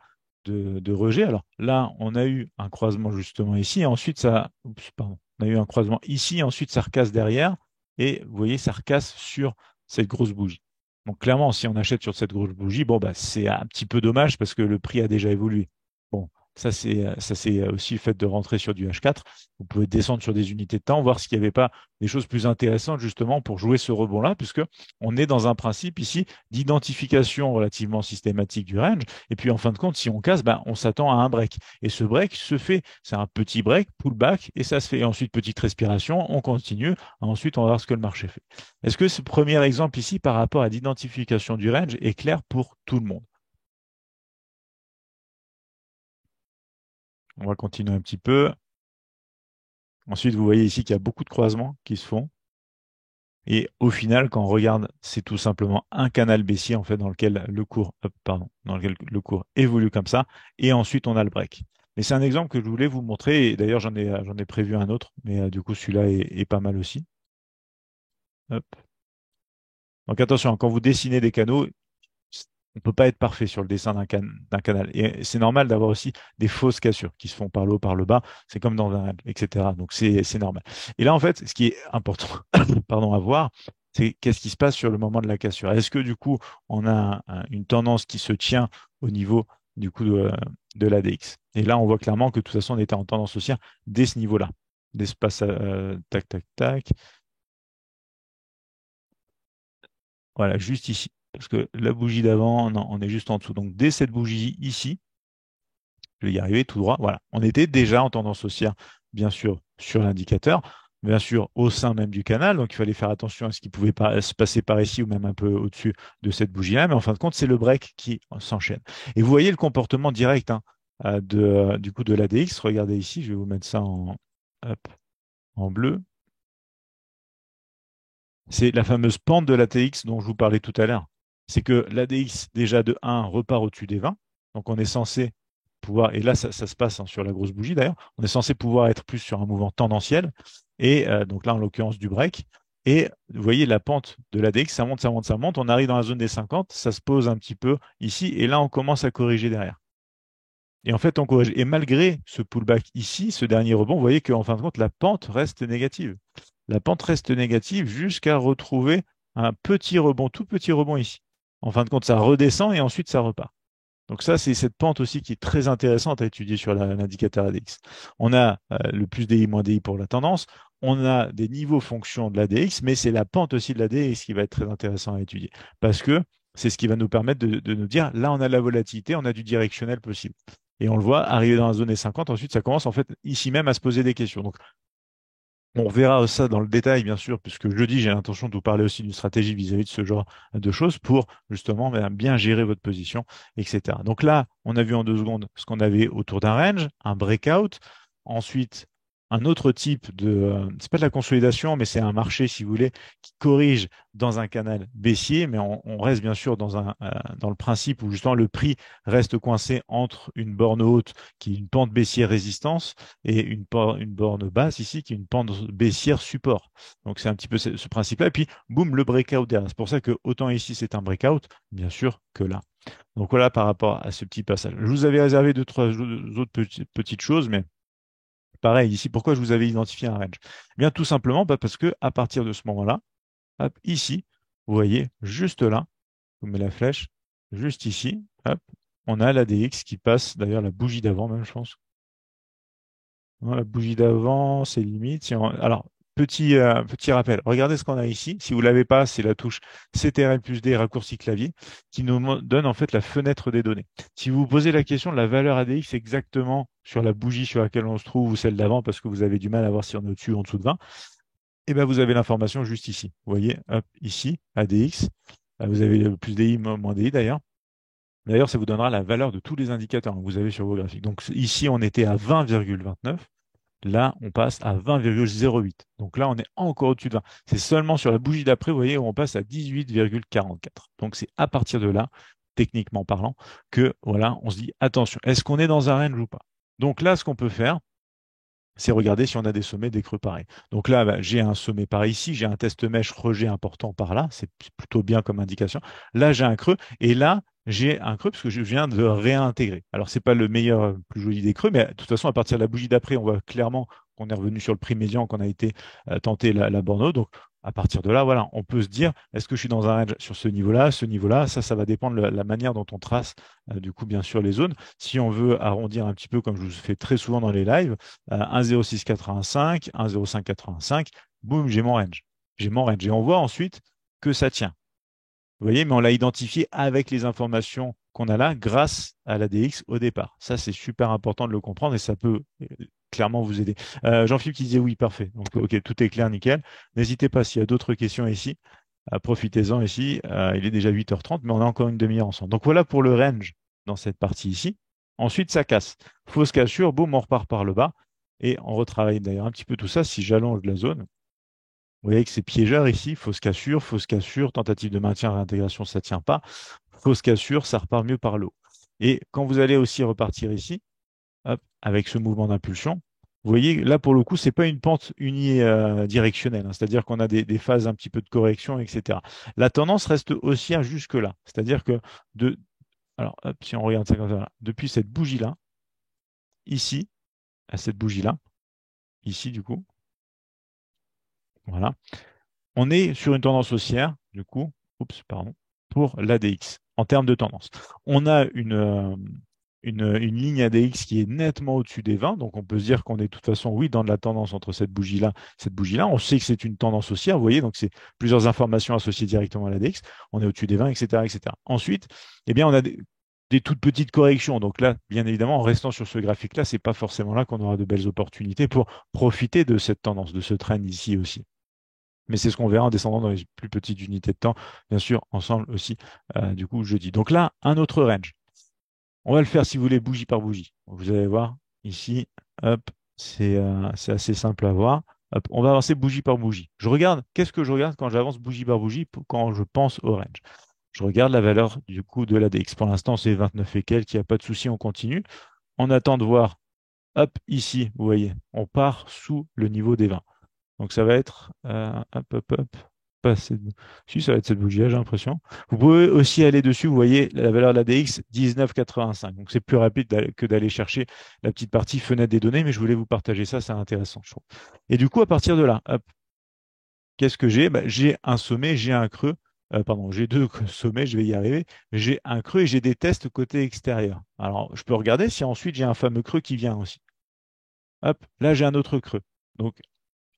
de rejet, alors là, on a eu un croisement justement ici, et ensuite ça, oups, pardon, on a eu un croisement ici, et ensuite ça recasse derrière, et vous voyez, ça recasse sur cette grosse bougie. Donc clairement, si on achète sur cette grosse bougie, bon, bah, c'est un petit peu dommage parce que le prix a déjà évolué. Bon, Ça, c'est aussi le fait de rentrer sur du H4. Vous pouvez descendre sur des unités de temps, voir s'il n'y avait pas des choses plus intéressantes justement pour jouer ce rebond-là, puisque on est dans un principe ici d'identification relativement systématique du range. Et puis en fin de compte, si on casse, ben, on s'attend à un break. Et ce break se fait, c'est un petit break, pullback, et ça se fait. Et ensuite, petite respiration, on continue. Ensuite, on va voir ce que le marché fait. Est-ce que ce premier exemple ici, par rapport à l'identification du range, est clair pour tout le monde? On va continuer un petit peu. Ensuite, vous voyez ici qu'il y a beaucoup de croisements qui se font. Et au final, quand on regarde, c'est tout simplement un canal baissier en fait dans lequel le cours, pardon, dans lequel le cours évolue comme ça. Et ensuite, on a le break. Mais c'est un exemple que je voulais vous montrer. Et d'ailleurs, j'en ai prévu un autre. Mais du coup, celui-là est pas mal aussi. Hop. Donc attention, quand vous dessinez des canaux, on ne peut pas être parfait sur le dessin d'un canal. Et c'est normal d'avoir aussi des fausses cassures qui se font par le haut, par le bas. C'est comme dans un rêve, etc. Donc c'est normal. Et là, en fait, ce qui est important pardon, à voir, c'est qu'est-ce qui se passe sur le moment de la cassure. Est-ce que du coup, on a une tendance qui se tient au niveau du coup de l'ADX? Et là, on voit clairement que de toute façon, on était en tendance haussière dès ce niveau-là. D'espace, tac, tac, tac. Voilà, juste ici. Parce que la bougie d'avant, non, on est juste en dessous. Donc dès cette bougie ici, je vais y arriver tout droit. Voilà, on était déjà en tendance haussière, bien sûr, sur l'indicateur, bien sûr, au sein même du canal. Donc il fallait faire attention à ce qui pouvait se passer par ici ou même un peu au-dessus de cette bougie-là. Mais en fin de compte, c'est le break qui s'enchaîne. Et vous voyez le comportement direct hein, du coup de l'ADX. Regardez ici, je vais vous mettre ça hop, en bleu. C'est la fameuse pente de l'ATX dont je vous parlais tout à l'heure. C'est que l'ADX, déjà de 1, repart au-dessus des 20. Donc on est censé pouvoir, et là ça se passe hein, sur la grosse bougie d'ailleurs, on est censé pouvoir être plus sur un mouvement tendanciel. Et donc là, en l'occurrence, du break. Et vous voyez la pente de l'ADX, ça monte, ça monte, ça monte. On arrive dans la zone des 50, ça se pose un petit peu ici. Et là, on commence à corriger derrière. Et en fait, on corrige. Et malgré ce pullback ici, ce dernier rebond, vous voyez qu'en fin de compte, la pente reste négative. La pente reste négative jusqu'à retrouver un petit rebond, tout petit rebond ici. En fin de compte, ça redescend et ensuite ça repart. Donc ça, c'est cette pente aussi qui est très intéressante à étudier sur l'indicateur ADX. On a le plus DI, moins DI pour la tendance. On a des niveaux fonction de l'ADX, mais c'est la pente aussi de l'ADX qui va être très intéressant à étudier. Parce que c'est ce qui va nous permettre de nous dire, là, on a de la volatilité, on a du directionnel possible. Et on le voit arriver dans la zone des 50, ensuite ça commence en fait ici même à se poser des questions. Donc on verra ça dans le détail, bien sûr, puisque jeudi, j'ai l'intention de vous parler aussi d'une stratégie vis-à-vis de ce genre de choses pour justement bien gérer votre position, etc. Donc là, on a vu en 2 secondes ce qu'on avait autour d'un range, un breakout. Ensuite, un autre type c'est pas de la consolidation, mais c'est un marché, si vous voulez, qui corrige dans un canal baissier, mais on reste bien sûr dans le principe où justement le prix reste coincé entre une borne haute qui est une pente baissière résistance et une borne basse ici qui est une pente baissière support. Donc c'est un petit peu ce principe-là. Et puis, boum, le breakout derrière. C'est pour ça que autant ici c'est un breakout, bien sûr, que là. Donc voilà par rapport à ce petit passage. Je vous avais réservé deux, trois autres petites choses, mais pareil ici, pourquoi je vous avais identifié un range? Eh bien, tout simplement parce que à partir de ce moment-là, hop, ici, vous voyez, juste là, je vous mets la flèche, juste ici, hop, on a l'ADX qui passe, d'ailleurs la bougie d'avant même, je pense. Non, la bougie d'avant, c'est limite. Alors, petit rappel, regardez ce qu'on a ici. Si vous ne l'avez pas, c'est la touche CTRL plus D, raccourci clavier, qui nous donne en fait la fenêtre des données. Si vous vous posez la question de la valeur ADX exactement sur la bougie sur laquelle on se trouve ou celle d'avant, parce que vous avez du mal à voir si on est au-dessus ou en dessous de 20, eh ben vous avez l'information juste ici. Vous voyez, hop, ici, ADX. Vous avez le plus DI, moins DI d'ailleurs. D'ailleurs, ça vous donnera la valeur de tous les indicateurs que vous avez sur vos graphiques. Donc ici, on était à 20,29. Là, on passe à 20,08. Donc là, on est encore au-dessus de 20. C'est seulement sur la bougie d'après, vous voyez, où on passe à 18,44. Donc c'est à partir de là, techniquement parlant, que voilà, on se dit attention, est-ce qu'on est dans un range ou pas? Donc là, ce qu'on peut faire, c'est regarder si on a des sommets, des creux pareils. Donc là, bah, j'ai un sommet par ici, j'ai un test mèche rejet important par là, c'est plutôt bien comme indication. Là, j'ai un creux, et là, j'ai un creux parce que je viens de réintégrer. Alors, c'est pas le meilleur, plus joli des creux, mais de toute façon, à partir de la bougie d'après, on voit clairement qu'on est revenu sur le prix médian, qu'on a été tenté la borne haute. Donc, à partir de là, voilà, on peut se dire, est-ce que je suis dans un range sur ce niveau-là? Ça va dépendre de la manière dont on trace, du coup, bien sûr, les zones. Si on veut arrondir un petit peu, comme je vous fais très souvent dans les lives, 1,0685, 1,0585, boum, j'ai mon range. J'ai mon range. Et on voit ensuite que ça tient. Vous voyez, mais on l'a identifié avec les informations qu'on a là grâce à l'ADX au départ. Ça, c'est super important de le comprendre et ça peut clairement vous aider. Jean-Philippe qui disait oui, parfait. Donc, ok, tout est clair, nickel. N'hésitez pas s'il y a d'autres questions ici. Profitez-en ici. Il est déjà 8h30, mais on a encore une demi-heure ensemble. Donc voilà pour le range dans cette partie ici. Ensuite, ça casse. Fausse cassure, boum, on repart par le bas. Et on retravaille d'ailleurs un petit peu tout ça. Si j'allonge la zone, vous voyez que c'est piégeur ici, fausse cassure, tentative de maintien, réintégration, ça ne tient pas. Fausse cassure, ça repart mieux par le haut. Et quand vous allez aussi repartir ici, hop, avec ce mouvement d'impulsion, vous voyez, là pour le coup, c'est pas une pente unidirectionnelle, hein, c'est-à-dire qu'on a des phases un petit peu de correction, etc. La tendance reste haussière jusque-là, c'est-à-dire que de, alors, hop, si on regarde ça comme ça, depuis cette bougie-là, ici, à cette bougie-là, ici du coup, voilà, on est sur une tendance haussière, du coup, oups, pardon, pour l'ADX en termes de tendance. On a une ligne ADX qui est nettement au-dessus des 20, donc on peut se dire qu'on est de toute façon, oui, dans de la tendance entre cette bougie-là, cette bougie-là. On sait que c'est une tendance haussière, vous voyez, donc c'est plusieurs informations associées directement à l'ADX. On est au-dessus des 20, etc., etc. Ensuite, eh bien, on a des toutes petites corrections. Donc là, bien évidemment, en restant sur ce graphique-là, c'est pas forcément là qu'on aura de belles opportunités pour profiter de cette tendance, de ce trend ici aussi. Mais c'est ce qu'on verra en descendant dans les plus petites unités de temps, bien sûr, ensemble aussi, du coup, jeudi. Donc là, un autre range. On va le faire, si vous voulez, bougie par bougie. Vous allez voir, ici, hop, c'est assez simple à voir. Hop, on va avancer bougie par bougie. Je regarde, qu'est-ce que je regarde quand j'avance bougie par bougie quand je pense au range? Je regarde la valeur du coup de l'ADX. Pour l'instant, c'est 29 et quelques, il n'y a pas de souci, on continue. On attend de voir, hop, ici, vous voyez, on part sous le niveau des 20. Donc ça va être, hop, hop, hop, pas cette... Si, ça va être cette bougie-là, j'ai l'impression. Vous pouvez aussi aller dessus, vous voyez la valeur de l'ADX, 19,85. Donc c'est plus rapide que d'aller chercher la petite partie fenêtre des données, mais je voulais vous partager ça, c'est intéressant, je trouve. Et du coup, à partir de là, hop, qu'est-ce que j'ai? Bah, j'ai un sommet, j'ai un creux. Pardon, j'ai deux sommets, je vais y arriver. J'ai un creux et j'ai des tests côté extérieur. Alors, je peux regarder si ensuite j'ai un fameux creux qui vient aussi. Hop, là j'ai un autre creux. Donc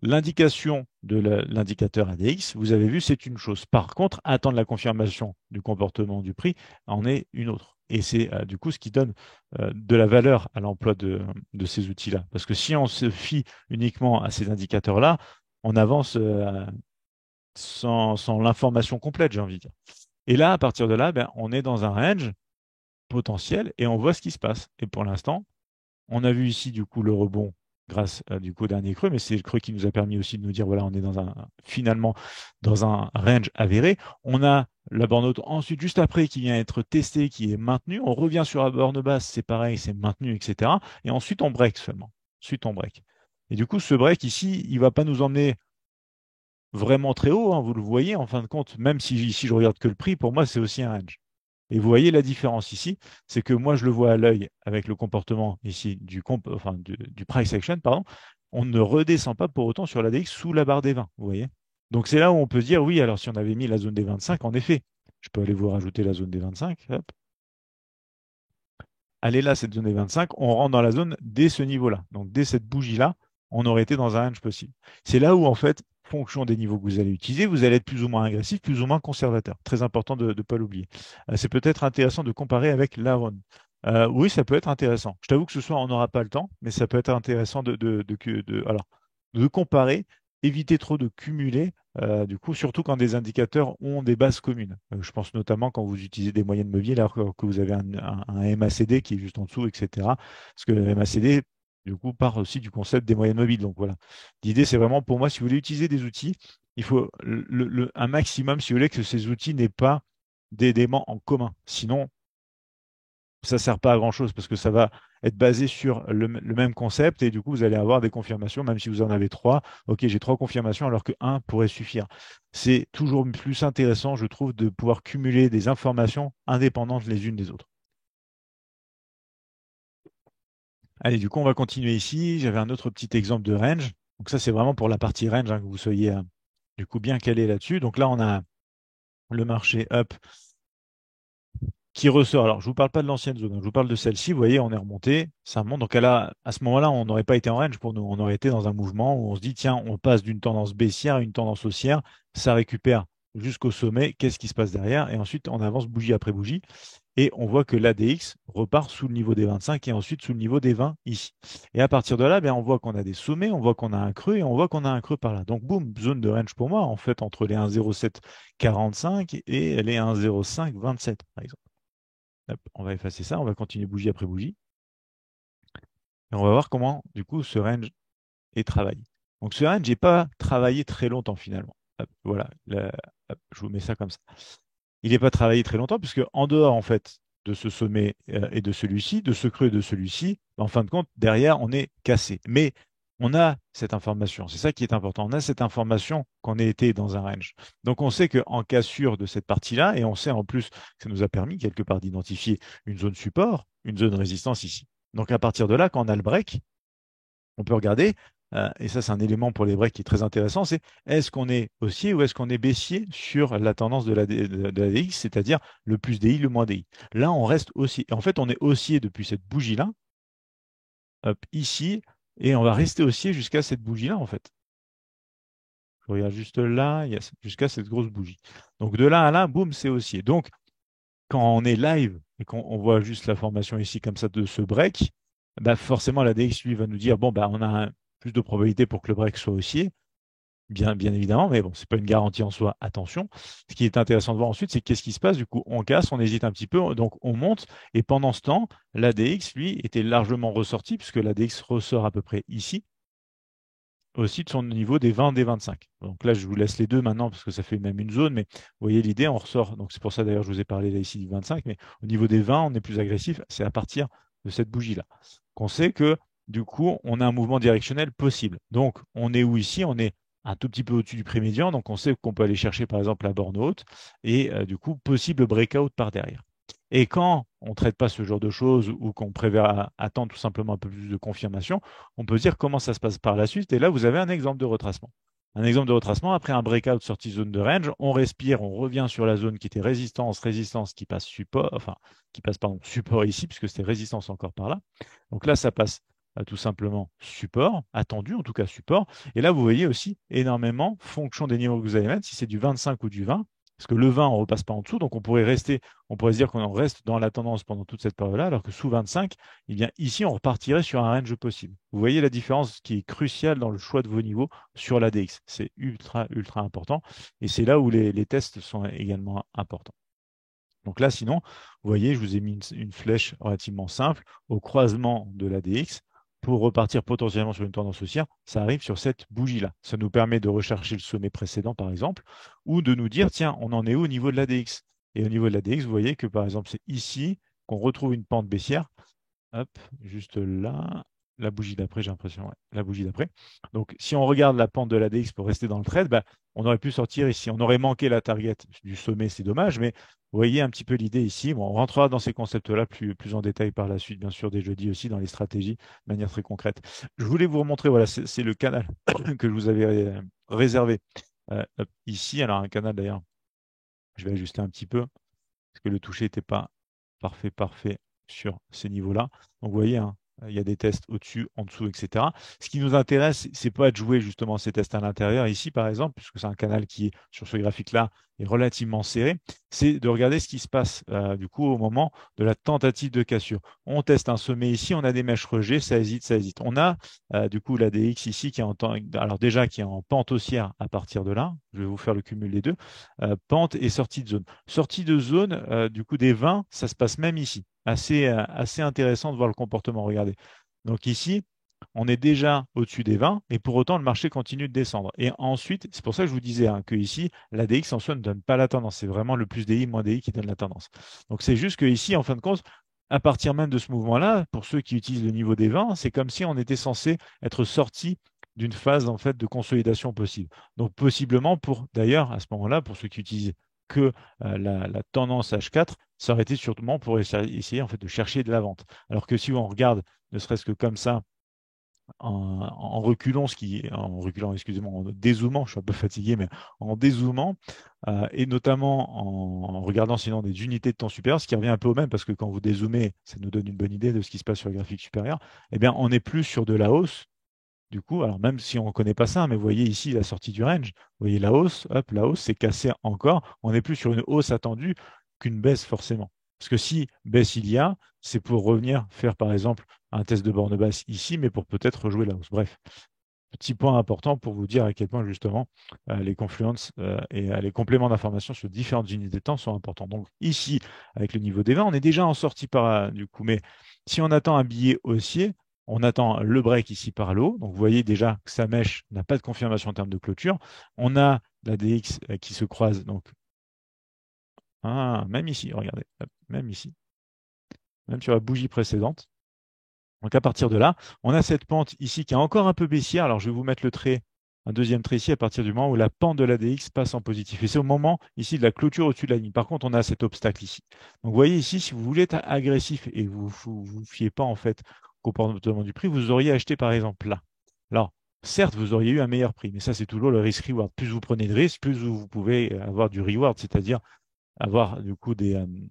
l'indication de l'indicateur ADX, vous avez vu, c'est une chose. Par contre, attendre la confirmation du comportement du prix en est une autre. Et c'est du coup ce qui donne de la valeur à l'emploi de ces outils-là. Parce que si on se fie uniquement à ces indicateurs-là, on avance sans l'information complète, j'ai envie de dire. Et là, à partir de là, ben, on est dans un range potentiel et on voit ce qui se passe. Et pour l'instant, on a vu ici du coup le rebond grâce du coup au dernier creux, mais c'est le creux qui nous a permis aussi de nous dire voilà, on est finalement dans un range avéré. On a la borne haute ensuite juste après qui vient être testée, qui est maintenue. On revient sur la borne basse, c'est pareil, c'est maintenu, etc. Et ensuite on break seulement. Ensuite on break. Et du coup, ce break ici, il ne va pas nous emmener vraiment très haut, hein, vous le voyez en fin de compte, même si ici je regarde que le prix, pour moi c'est aussi un range. Et vous voyez la différence ici, c'est que moi je le vois à l'œil avec le comportement ici du price action, pardon, on ne redescend pas pour autant sur l'ADX sous la barre des 20, vous voyez. Donc c'est là où on peut se dire, oui, alors si on avait mis la zone des 25, en effet, je peux aller vous rajouter la zone des 25, hop. Allez là, cette zone des 25, on rentre dans la zone dès ce niveau-là. Donc dès cette bougie-là, on aurait été dans un range possible. C'est là où, en fait, fonction des niveaux que vous allez utiliser, vous allez être plus ou moins agressif, plus ou moins conservateur. Très important de ne pas l'oublier. C'est peut-être intéressant de comparer avec l'Aron. Oui, ça peut être intéressant. Je t'avoue que ce soir, on n'aura pas le temps, mais ça peut être intéressant alors, de comparer, éviter trop de cumuler, du coup, surtout quand des indicateurs ont des bases communes. Je pense notamment quand vous utilisez des moyennes mobiles alors que vous avez un MACD qui est juste en dessous, etc. Parce que le MACD, du coup, part aussi du concept des moyennes mobiles. Donc voilà. L'idée, c'est vraiment pour moi, si vous voulez utiliser des outils, il faut un maximum, si vous voulez, que ces outils n'aient pas d'éléments en commun. Sinon, ça ne sert pas à grand-chose parce que ça va être basé sur le même concept et du coup, vous allez avoir des confirmations, même si vous en avez trois. Ok, j'ai trois confirmations alors que un pourrait suffire. C'est toujours plus intéressant, je trouve, de pouvoir cumuler des informations indépendantes les unes des autres. Allez, du coup, on va continuer ici. J'avais un autre petit exemple de range. Donc ça, c'est vraiment pour la partie range, hein, que vous soyez du coup bien calé là-dessus. Donc là, on a le marché up qui ressort. Alors, je vous parle pas de l'ancienne zone, hein, je vous parle de celle-ci. Vous voyez, on est remonté, ça monte. Donc à ce moment-là, on n'aurait pas été en range pour nous. On aurait été dans un mouvement où on se dit, tiens, on passe d'une tendance baissière à une tendance haussière, ça récupère jusqu'au sommet. Qu'est-ce qui se passe derrière? Et ensuite, on avance bougie après bougie. Et on voit que l'ADX repart sous le niveau des 25 et ensuite sous le niveau des 20 ici. Et à partir de là, ben, on voit qu'on a des sommets, on voit qu'on a un creux et on voit qu'on a un creux par là. Donc, boum, zone de range pour moi, en fait, entre les 1,0745 et les 1,0527, par exemple. Hop, on va effacer ça, on va continuer bougie après bougie. Et on va voir comment, du coup, ce range est travaillé. Donc, ce range n'est pas travaillé très longtemps, finalement. Hop, voilà, hop, je vous mets ça comme ça. Il n'est pas travaillé très longtemps, puisque en dehors, en fait, de ce sommet et de celui-ci, de ce creux et de celui-ci, en fin de compte, derrière, on est cassé. Mais on a cette information, c'est ça qui est important. On a cette information qu'on ait été dans un range. Donc on sait qu'en cassure de cette partie-là, et on sait en plus que ça nous a permis quelque part d'identifier une zone support, une zone de résistance ici. Donc à partir de là, quand on a le break, on peut regarder, et ça c'est un élément pour les breaks qui est très intéressant, c'est est-ce qu'on est haussier ou est-ce qu'on est baissier sur la tendance de la DX, c'est-à-dire le plus DI, le moins DI. Là, on reste haussier. En fait, on est haussier depuis cette bougie-là, hop, ici, et on va rester haussier jusqu'à cette bougie-là, en fait. Je regarde juste là, jusqu'à cette grosse bougie. Donc de là à là, boum, c'est haussier. Donc quand on est live et qu'on voit juste la formation ici comme ça de ce break, bah forcément la DX lui va nous dire bon bah on a plus de probabilité pour que le break soit haussier, bien évidemment, mais bon, c'est pas une garantie en soi, attention. Ce qui est intéressant de voir ensuite, c'est qu'est-ce qui se passe, du coup, on casse, on hésite un petit peu, donc on monte, et pendant ce temps, l'ADX, lui, était largement ressorti, puisque l'ADX ressort à peu près ici, aussi de son niveau des 20, des 25. Donc là, je vous laisse les deux maintenant parce que ça fait même une zone, mais vous voyez l'idée, on ressort. Donc c'est pour ça d'ailleurs je vous ai parlé là ici du 25, mais au niveau des 20, on est plus agressif. C'est à partir de cette bougie-là qu'on sait que du coup, on a un mouvement directionnel possible. Donc on est où ici? On est un tout petit peu au-dessus du pré-médian, donc on sait qu'on peut aller chercher par exemple la borne haute et du coup, possible breakout par derrière. Et quand on ne traite pas ce genre de choses ou qu'on préfère attendre tout simplement un peu plus de confirmation, on peut dire comment ça se passe par la suite. Et là, vous avez un exemple de retracement. Un exemple de retracement, après un breakout sortie zone de range, on respire, on revient sur la zone qui était résistance, résistance qui passe support, enfin, qui passe pardon, support ici, puisque c'était résistance encore par là. Donc là, ça passe tout simplement support, attendu en tout cas support. Et là, vous voyez aussi énormément, fonction des niveaux que vous allez mettre, si c'est du 25 ou du 20, parce que le 20, on ne repasse pas en dessous, donc on pourrait rester, on pourrait se dire qu'on en reste dans la tendance pendant toute cette période-là, alors que sous 25, eh bien, ici, on repartirait sur un range possible. Vous voyez la différence qui est cruciale dans le choix de vos niveaux sur l'ADX. C'est ultra important. Et c'est là où les tests sont également importants. Donc là, sinon, vous voyez, je vous ai mis une flèche relativement simple au croisement de l'ADX pour repartir potentiellement sur une tendance haussière. Ça arrive sur cette bougie-là. Ça nous permet de rechercher le sommet précédent, par exemple, ou de nous dire, tiens, on en est où au niveau de l'ADX? Et au niveau de l'ADX, vous voyez que, par exemple, c'est ici qu'on retrouve une pente baissière. Hop, juste là. La bougie d'après, j'ai l'impression. Ouais, la bougie d'après. Donc, si on regarde la pente de l'ADX pour rester dans le trade, bah, on aurait pu sortir ici. On aurait manqué la target du sommet, c'est dommage, mais vous voyez un petit peu l'idée ici. Bon, on rentrera dans ces concepts-là plus en détail par la suite, bien sûr, des jeudis aussi, dans les stratégies, de manière très concrète. Je voulais vous remontrer, voilà, c'est le canal que je vous avais réservé hop, ici. Alors, un canal d'ailleurs, je vais ajuster un petit peu, parce que le toucher n'était pas parfait sur ces niveaux-là. Donc vous voyez, hein, il y a des tests au-dessus, en dessous, etc. Ce qui nous intéresse, c'est pas de jouer justement ces tests à l'intérieur, ici par exemple, puisque c'est un canal qui, sur ce graphique-là, est relativement serré, c'est de regarder ce qui se passe du coup au moment de la tentative de cassure. On teste un sommet ici, on a des mèches rejet, ça hésite, ça hésite. On a du coup la DX ici qui est alors déjà qui est en pente haussière à partir de là. Je vais vous faire le cumul des deux. Pente et sortie de zone. Sortie de zone, du coup des 20, ça se passe même ici. Assez intéressant de voir le comportement. Regardez. Donc ici, on est déjà au-dessus des 20 et pour autant le marché continue de descendre. Et ensuite, c'est pour ça que je vous disais hein, que ici, la DX en soi ne donne pas la tendance. C'est vraiment le plus DI, moins DI qui donne la tendance. Donc c'est juste que ici, en fin de compte, à partir même de ce mouvement-là, pour ceux qui utilisent le niveau des 20, c'est comme si on était censé être sorti d'une phase en fait de consolidation possible. Donc possiblement pour d'ailleurs à ce moment-là, pour ceux qui utilisent que la tendance H4, ça aurait été sûrement pour essayer en fait de chercher de la vente. Alors que si on regarde, ne serait-ce que comme ça, en reculant, en reculant, excusez-moi, en dézoomant, je suis un peu fatigué, mais en dézoomant, et notamment en regardant sinon des unités de temps supérieur, ce qui revient un peu au même, parce que quand vous dézoomez, ça nous donne une bonne idée de ce qui se passe sur le graphique supérieur, eh bien, on est plus sur de la hausse. Du coup, alors même si on ne connaît pas ça, mais vous voyez ici la sortie du range, vous voyez la hausse, hop, la hausse s'est cassée encore. On est plus sur une hausse attendue qu'une baisse forcément. Parce que si baisse il y a, c'est pour revenir faire par exemple un test de borne basse ici, mais pour peut-être rejouer la hausse. Bref, petit point important pour vous dire à quel point justement les confluences et les compléments d'information sur différentes unités de temps sont importants. Donc ici, avec le niveau des 20, on est déjà en sortie par du coup, mais si on attend un billet haussier, on attend le break ici par le haut. Donc vous voyez déjà que sa mèche n'a pas de confirmation en termes de clôture. On a la DX qui se croise, donc même ici, regardez, hop, même ici, même sur la bougie précédente. Donc à partir de là, on a cette pente ici qui est encore un peu baissière. Alors je vais vous mettre le trait, un deuxième trait ici à partir du moment où la pente de l'ADX passe en positif. Et c'est au moment ici de la clôture au-dessus de la ligne. Par contre, on a cet obstacle ici. Donc vous voyez ici, si vous voulez être agressif et vous fiez pas en fait au comportement du prix, vous auriez acheté par exemple là. Alors, certes, vous auriez eu un meilleur prix, mais ça c'est toujours le risk-reward. Plus vous prenez de risque, plus vous pouvez avoir du reward, c'est-à-dire avoir du coup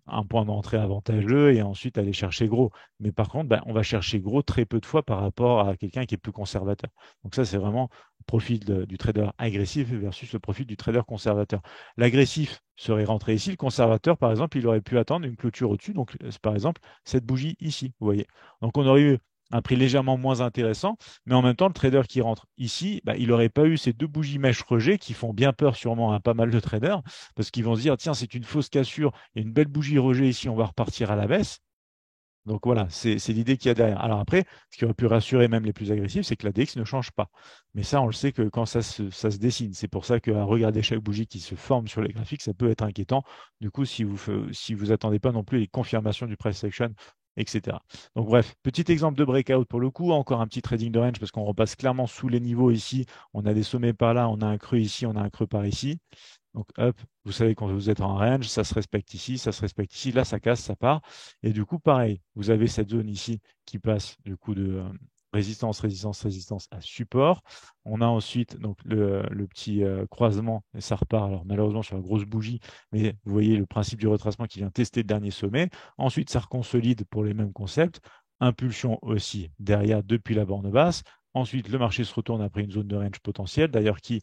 un point d'entrée avantageux et ensuite aller chercher gros. Mais par contre, on va chercher gros très peu de fois par rapport à quelqu'un qui est plus conservateur. Donc ça, c'est vraiment le profil du trader agressif versus le profil du trader conservateur. L'agressif serait rentré ici. Le conservateur, par exemple, il aurait pu attendre une clôture au-dessus. Donc, par exemple, cette bougie ici, vous voyez. Donc, on aurait eu un prix légèrement moins intéressant, mais en même temps, le trader qui rentre ici, il n'aurait pas eu ces deux bougies mèches rejet qui font bien peur sûrement à pas mal de traders parce qu'ils vont se dire, tiens, c'est une fausse cassure, il y a une belle bougie rejet ici, on va repartir à la baisse. Donc voilà, c'est l'idée qu'il y a derrière. Alors après, ce qui aurait pu rassurer même les plus agressifs, c'est que la DX ne change pas. Mais ça, on le sait que quand ça se dessine, c'est pour ça qu'à regarder chaque bougie qui se forme sur les graphiques, ça peut être inquiétant. Du coup, si vous attendez pas non plus les confirmations du price action, etc. Donc bref, petit exemple de breakout pour le coup, encore un petit trading de range parce qu'on repasse clairement sous les niveaux ici. On a des sommets par là, on a un creux ici, on a un creux par ici. Donc, hop, vous savez quand vous êtes en range, ça se respecte ici, ça se respecte ici. Là, ça casse, ça part. Et du coup, pareil, vous avez cette zone ici qui passe du coup de résistance, résistance, résistance à support. On a ensuite donc le petit croisement et ça repart. Alors, malheureusement, sur la grosse bougie, mais vous voyez le principe du retracement qui vient tester le dernier sommet. Ensuite, ça reconsolide pour les mêmes concepts. Impulsion aussi derrière depuis la borne basse. Ensuite, le marché se retourne après une zone de range potentielle, d'ailleurs qui,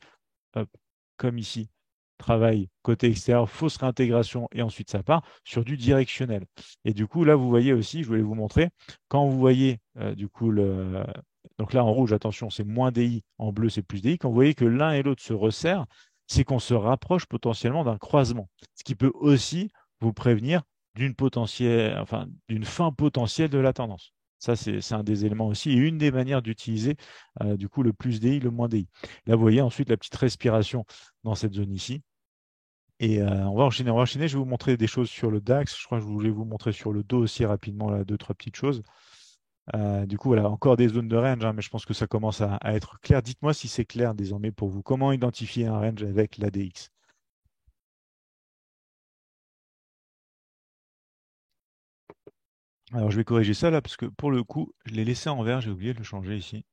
hop, comme ici, travail côté extérieur, fausse réintégration et ensuite ça part sur du directionnel. Et du coup, là, vous voyez aussi, je voulais vous montrer, quand vous voyez du coup donc là en rouge, attention, c'est moins DI, en bleu, c'est plus DI. Quand vous voyez que l'un et l'autre se resserrent, c'est qu'on se rapproche potentiellement d'un croisement, ce qui peut aussi vous prévenir d'une fin potentielle de la tendance. Ça, c'est un des éléments aussi et une des manières d'utiliser du coup le plus DI, le moins DI. Là, vous voyez ensuite la petite respiration dans cette zone ici. Et on va enchaîner, on va enchaîner. Je vais vous montrer des choses sur le DAX. Je crois que je voulais vous montrer sur le dos aussi rapidement là, deux, trois petites choses. Du coup, voilà, encore des zones de range, hein, mais je pense que ça commence à être clair. Dites-moi si c'est clair désormais pour vous. Comment identifier un range avec l'ADX? Alors, je vais corriger ça là, parce que pour le coup, je l'ai laissé en vert, j'ai oublié de le changer ici.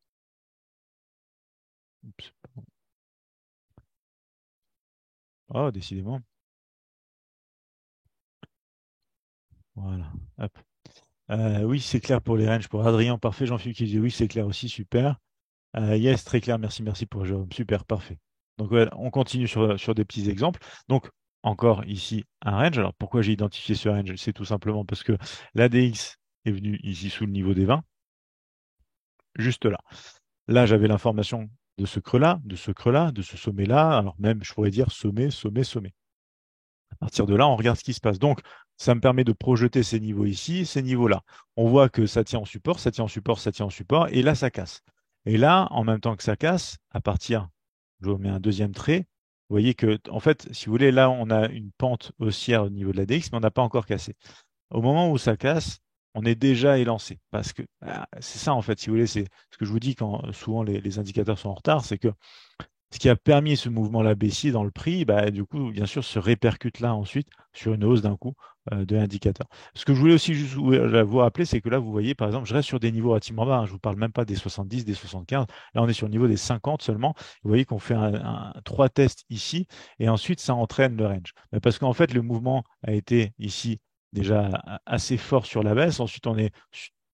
Oups. Oh, décidément. Voilà. Hop. Oui, c'est clair pour les ranges. Pour Adrien, parfait. Jean-Philippe qui dit oui, c'est clair aussi, super. Yes, très clair, merci, merci pour Jérôme. Super, parfait. Donc voilà, on continue sur des petits exemples. Donc encore ici un range. Alors pourquoi j'ai identifié ce range? C'est tout simplement parce que l'ADX est venu ici sous le niveau des 20, juste là. Là, j'avais l'information de ce creux-là, de ce creux-là, de ce sommet-là. Alors même, je pourrais dire sommet, sommet, sommet. À partir de là, on regarde ce qui se passe. Donc, ça me permet de projeter ces niveaux ici, ces niveaux-là. On voit que ça tient en support, ça tient en support, ça tient en support, et là, ça casse. Et là, en même temps que ça casse, à partir, je vous mets un deuxième trait, vous voyez que, en fait, si vous voulez, là, on a une pente haussière au niveau de la DX, mais on n'a pas encore cassé. Au moment où ça casse, on est déjà élancé. Parce que c'est ça, en fait, si vous voulez, c'est ce que je vous dis quand souvent les indicateurs sont en retard, c'est que Ce qui a permis ce mouvement-là baissier dans le prix, bah, du coup, bien sûr, se répercute là ensuite sur une hausse d'un coup de l'indicateur. Ce que je voulais aussi juste vous rappeler, c'est que là, vous voyez, par exemple, je reste sur des niveaux relativement bas, hein. Je ne vous parle même pas des 70, des 75. Là, on est sur le niveau des 50 seulement. Vous voyez qu'on fait trois tests ici et ensuite, ça entraîne le range. Mais parce qu'en fait, le mouvement a été ici déjà assez fort sur la baisse. Ensuite, on est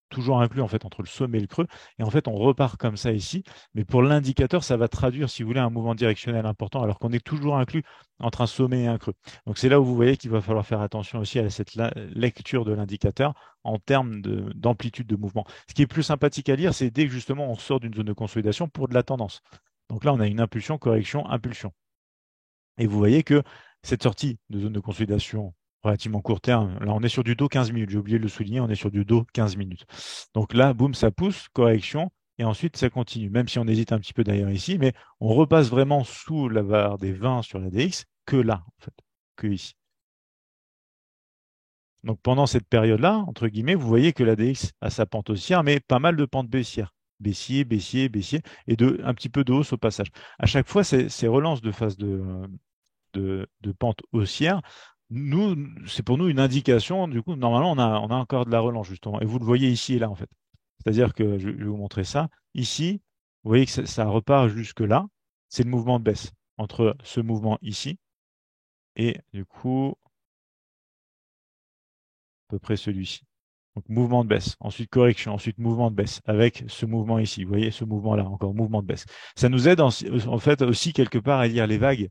toujours inclus en fait entre le sommet et le creux. Et en fait, on repart comme ça ici. Mais pour l'indicateur, ça va traduire, si vous voulez, un mouvement directionnel important, alors qu'on est toujours inclus entre un sommet et un creux. Donc c'est là où vous voyez qu'il va falloir faire attention aussi à cette lecture de l'indicateur en termes d'amplitude de mouvement. Ce qui est plus sympathique à lire, c'est dès que justement on sort d'une zone de consolidation pour de la tendance. Donc là, on a une impulsion, correction, impulsion. Et vous voyez que cette sortie de zone de consolidation relativement court terme, là on est sur du dos 15 minutes, j'ai oublié de le souligner, on est sur du dos 15 minutes. Donc là, boum, ça pousse, correction, et ensuite ça continue, même si on hésite un petit peu derrière ici, mais on repasse vraiment sous la barre des 20 sur la DX que là, en fait, que ici. Donc pendant cette période-là, entre guillemets, vous voyez que la DX a sa pente haussière, mais pas mal de pentes baissières. Baissier, baissier, baissier, et un petit peu de hausse au passage. À chaque fois, ces relances de phase de pente haussière, nous, c'est pour nous une indication. Du coup, normalement, on a encore de la relance, justement. Et vous le voyez ici et là, en fait. C'est-à-dire que je vais vous montrer ça. Ici, vous voyez que ça repart jusque-là. C'est le mouvement de baisse entre ce mouvement ici et, du coup, à peu près celui-ci. Donc, mouvement de baisse, ensuite correction, ensuite mouvement de baisse, avec ce mouvement ici. Vous voyez ce mouvement-là, encore mouvement de baisse. Ça nous aide en fait aussi quelque part à lire les vagues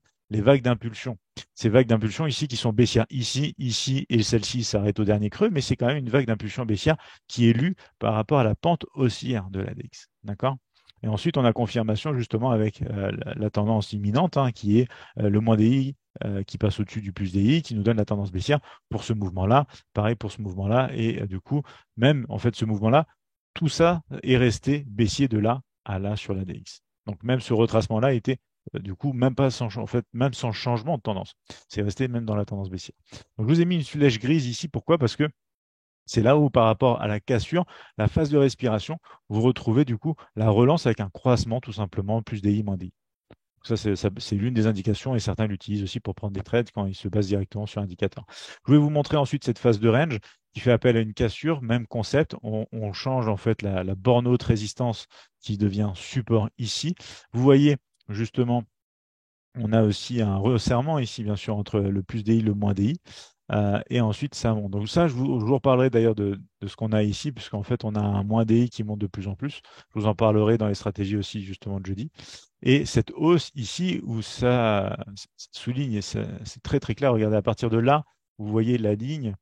d'impulsion. Ces vagues d'impulsion ici qui sont baissières, ici, ici, et celle-ci s'arrête au dernier creux, mais c'est quand même une vague d'impulsion baissière qui est lue par rapport à la pente haussière de l'index. D'accord? Et ensuite, on a confirmation justement avec la tendance imminente, hein, qui est le moins DI qui passe au-dessus du plus DI, qui nous donne la tendance baissière pour ce mouvement-là. Pareil pour ce mouvement-là. Et du coup, même en fait, ce mouvement-là, tout ça est resté baissier de là à là sur l'index. Donc même ce retracement-là était du coup même pas en fait, même sans changement de tendance. C'est resté même dans la tendance baissière. Donc je vous ai mis une flèche grise ici. Pourquoi? Parce que c'est là où, par rapport à la cassure, la phase de respiration, vous retrouvez du coup la relance avec un croissement tout simplement, plus DI, moins DI. C'est l'une des indications et certains l'utilisent aussi pour prendre des trades quand ils se basent directement sur l'indicateur. Je vais vous montrer ensuite cette phase de range qui fait appel à une cassure, même concept. On change en fait la borne haute résistance qui devient support ici. Vous voyez justement, on a aussi un resserrement ici, bien sûr, entre le plus DI et le moins DI. Et ensuite, ça monte. Donc ça, je vous reparlerai d'ailleurs de ce qu'on a ici, puisqu'en fait, on a un moins DI qui monte de plus en plus. Je vous en parlerai dans les stratégies aussi, justement, de jeudi. Et cette hausse ici, où ça souligne, et c'est très très clair, regardez, à partir de là, vous voyez la ligne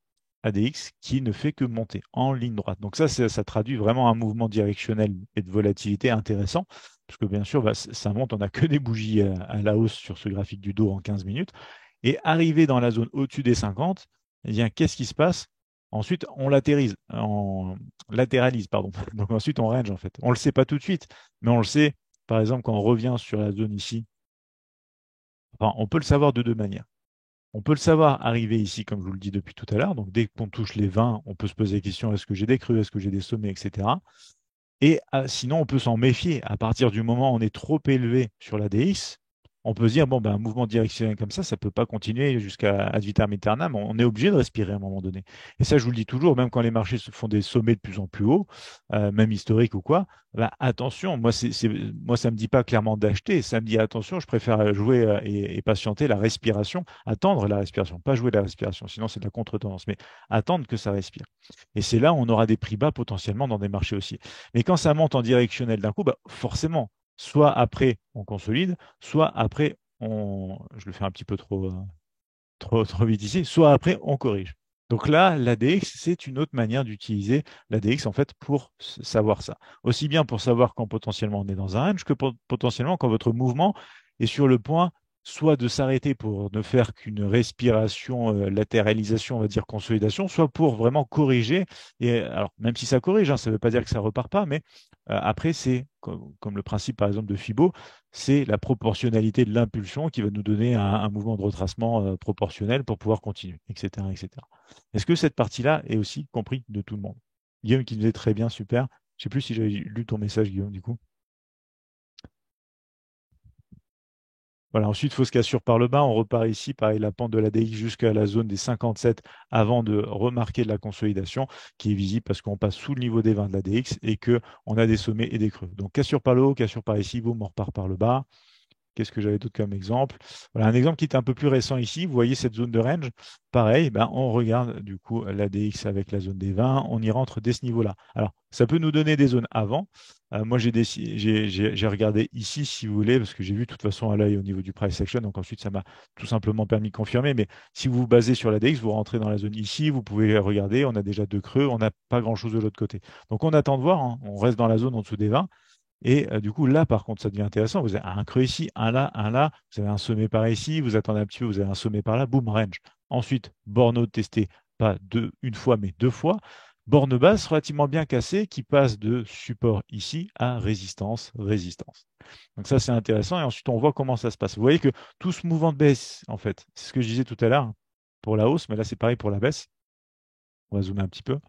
ADX qui ne fait que monter en ligne droite. Donc ça traduit vraiment un mouvement directionnel et de volatilité intéressant, parce que bien sûr, bah, ça monte, on n'a que des bougies à la hausse sur ce graphique du dos en 15 minutes. Et arrivé dans la zone au-dessus des 50, eh bien, qu'est-ce qui se passe? Ensuite, on latéralise, pardon. Donc ensuite, on range en fait. On ne le sait pas tout de suite, mais on le sait, par exemple, quand on revient sur la zone ici. Enfin, on peut le savoir de deux manières. On peut le savoir arriver ici, comme je vous le dis depuis tout à l'heure. Donc, dès qu'on touche les 20, on peut se poser la question, est-ce que j'ai des creux, est-ce que j'ai des sommets, etc. Et sinon, on peut s'en méfier. À partir du moment où on est trop élevé sur la DX, on peut se dire, bon, ben, un mouvement directionnel comme ça ne peut pas continuer jusqu'à ad vitam aeternam. On est obligé de respirer à un moment donné. Et ça, je vous le dis toujours, même quand les marchés se font des sommets de plus en plus hauts, même historiques ou quoi, ben, attention, moi, ça ne me dit pas clairement d'acheter. Ça me dit, attention, je préfère jouer et patienter la respiration, attendre la respiration, pas jouer la respiration, sinon c'est de la contre-tendance, mais attendre que ça respire. Et c'est là où on aura des prix bas potentiellement dans des marchés aussi. Mais quand ça monte en directionnel d'un coup, bah forcément, soit après on consolide, soit après je le fais un petit peu trop vite ici, soit après on corrige. Donc là, l'ADX, c'est une autre manière d'utiliser l'ADX en fait pour savoir ça. Aussi bien pour savoir quand potentiellement on est dans un range que potentiellement quand votre mouvement est sur le point soit de s'arrêter pour ne faire qu'une respiration, latéralisation, on va dire consolidation, soit pour vraiment corriger. Et alors, même si ça corrige, hein, ça ne veut pas dire que ça repart pas, mais après, c'est comme le principe par exemple de Fibo, c'est la proportionnalité de l'impulsion qui va nous donner un mouvement de retracement proportionnel pour pouvoir continuer, etc., etc. Est-ce que cette partie-là est aussi comprise de tout le monde? Guillaume qui disait très bien, super. Je ne sais plus si j'avais lu ton message, Guillaume, du coup. Voilà, ensuite, il faut se cassure par le bas. On repart ici, pareil, la pente de la DX jusqu'à la zone des 57 avant de remarquer de la consolidation qui est visible parce qu'on passe sous le niveau des 20 de la DX et qu'on a des sommets et des creux. Donc, cassure par le haut, cassure par ici, boum, on repart par le bas. Qu'est-ce que j'avais d'autre comme exemple? Voilà, un exemple qui est un peu plus récent ici. Vous voyez cette zone de range. Pareil, ben, on regarde du coup la DX avec la zone des 20. On y rentre dès ce niveau-là. Alors, ça peut nous donner des zones avant. Moi, j'ai regardé ici, si vous voulez, parce que j'ai vu de toute façon à l'œil au niveau du price action. Donc ensuite, ça m'a tout simplement permis de confirmer. Mais si vous vous basez sur la DX, vous rentrez dans la zone ici. Vous pouvez regarder. On a déjà deux creux. On n'a pas grand-chose de l'autre côté. Donc on attend de voir, hein. On reste dans la zone en dessous des 20. Et du coup, là, par contre, ça devient intéressant. Vous avez un creux ici, un là, un là. Vous avez un sommet par ici. Vous attendez un petit peu, vous avez un sommet par là. Boom, range. Ensuite, borne haute testée, pas une fois, mais deux fois. Borne basse relativement bien cassée qui passe de support ici à résistance, résistance. Donc ça, c'est intéressant. Et ensuite, on voit comment ça se passe. Vous voyez que tout ce mouvement de baisse, en fait, c'est ce que je disais tout à l'heure, hein, pour la hausse, mais là, c'est pareil pour la baisse. On va zoomer un petit peu.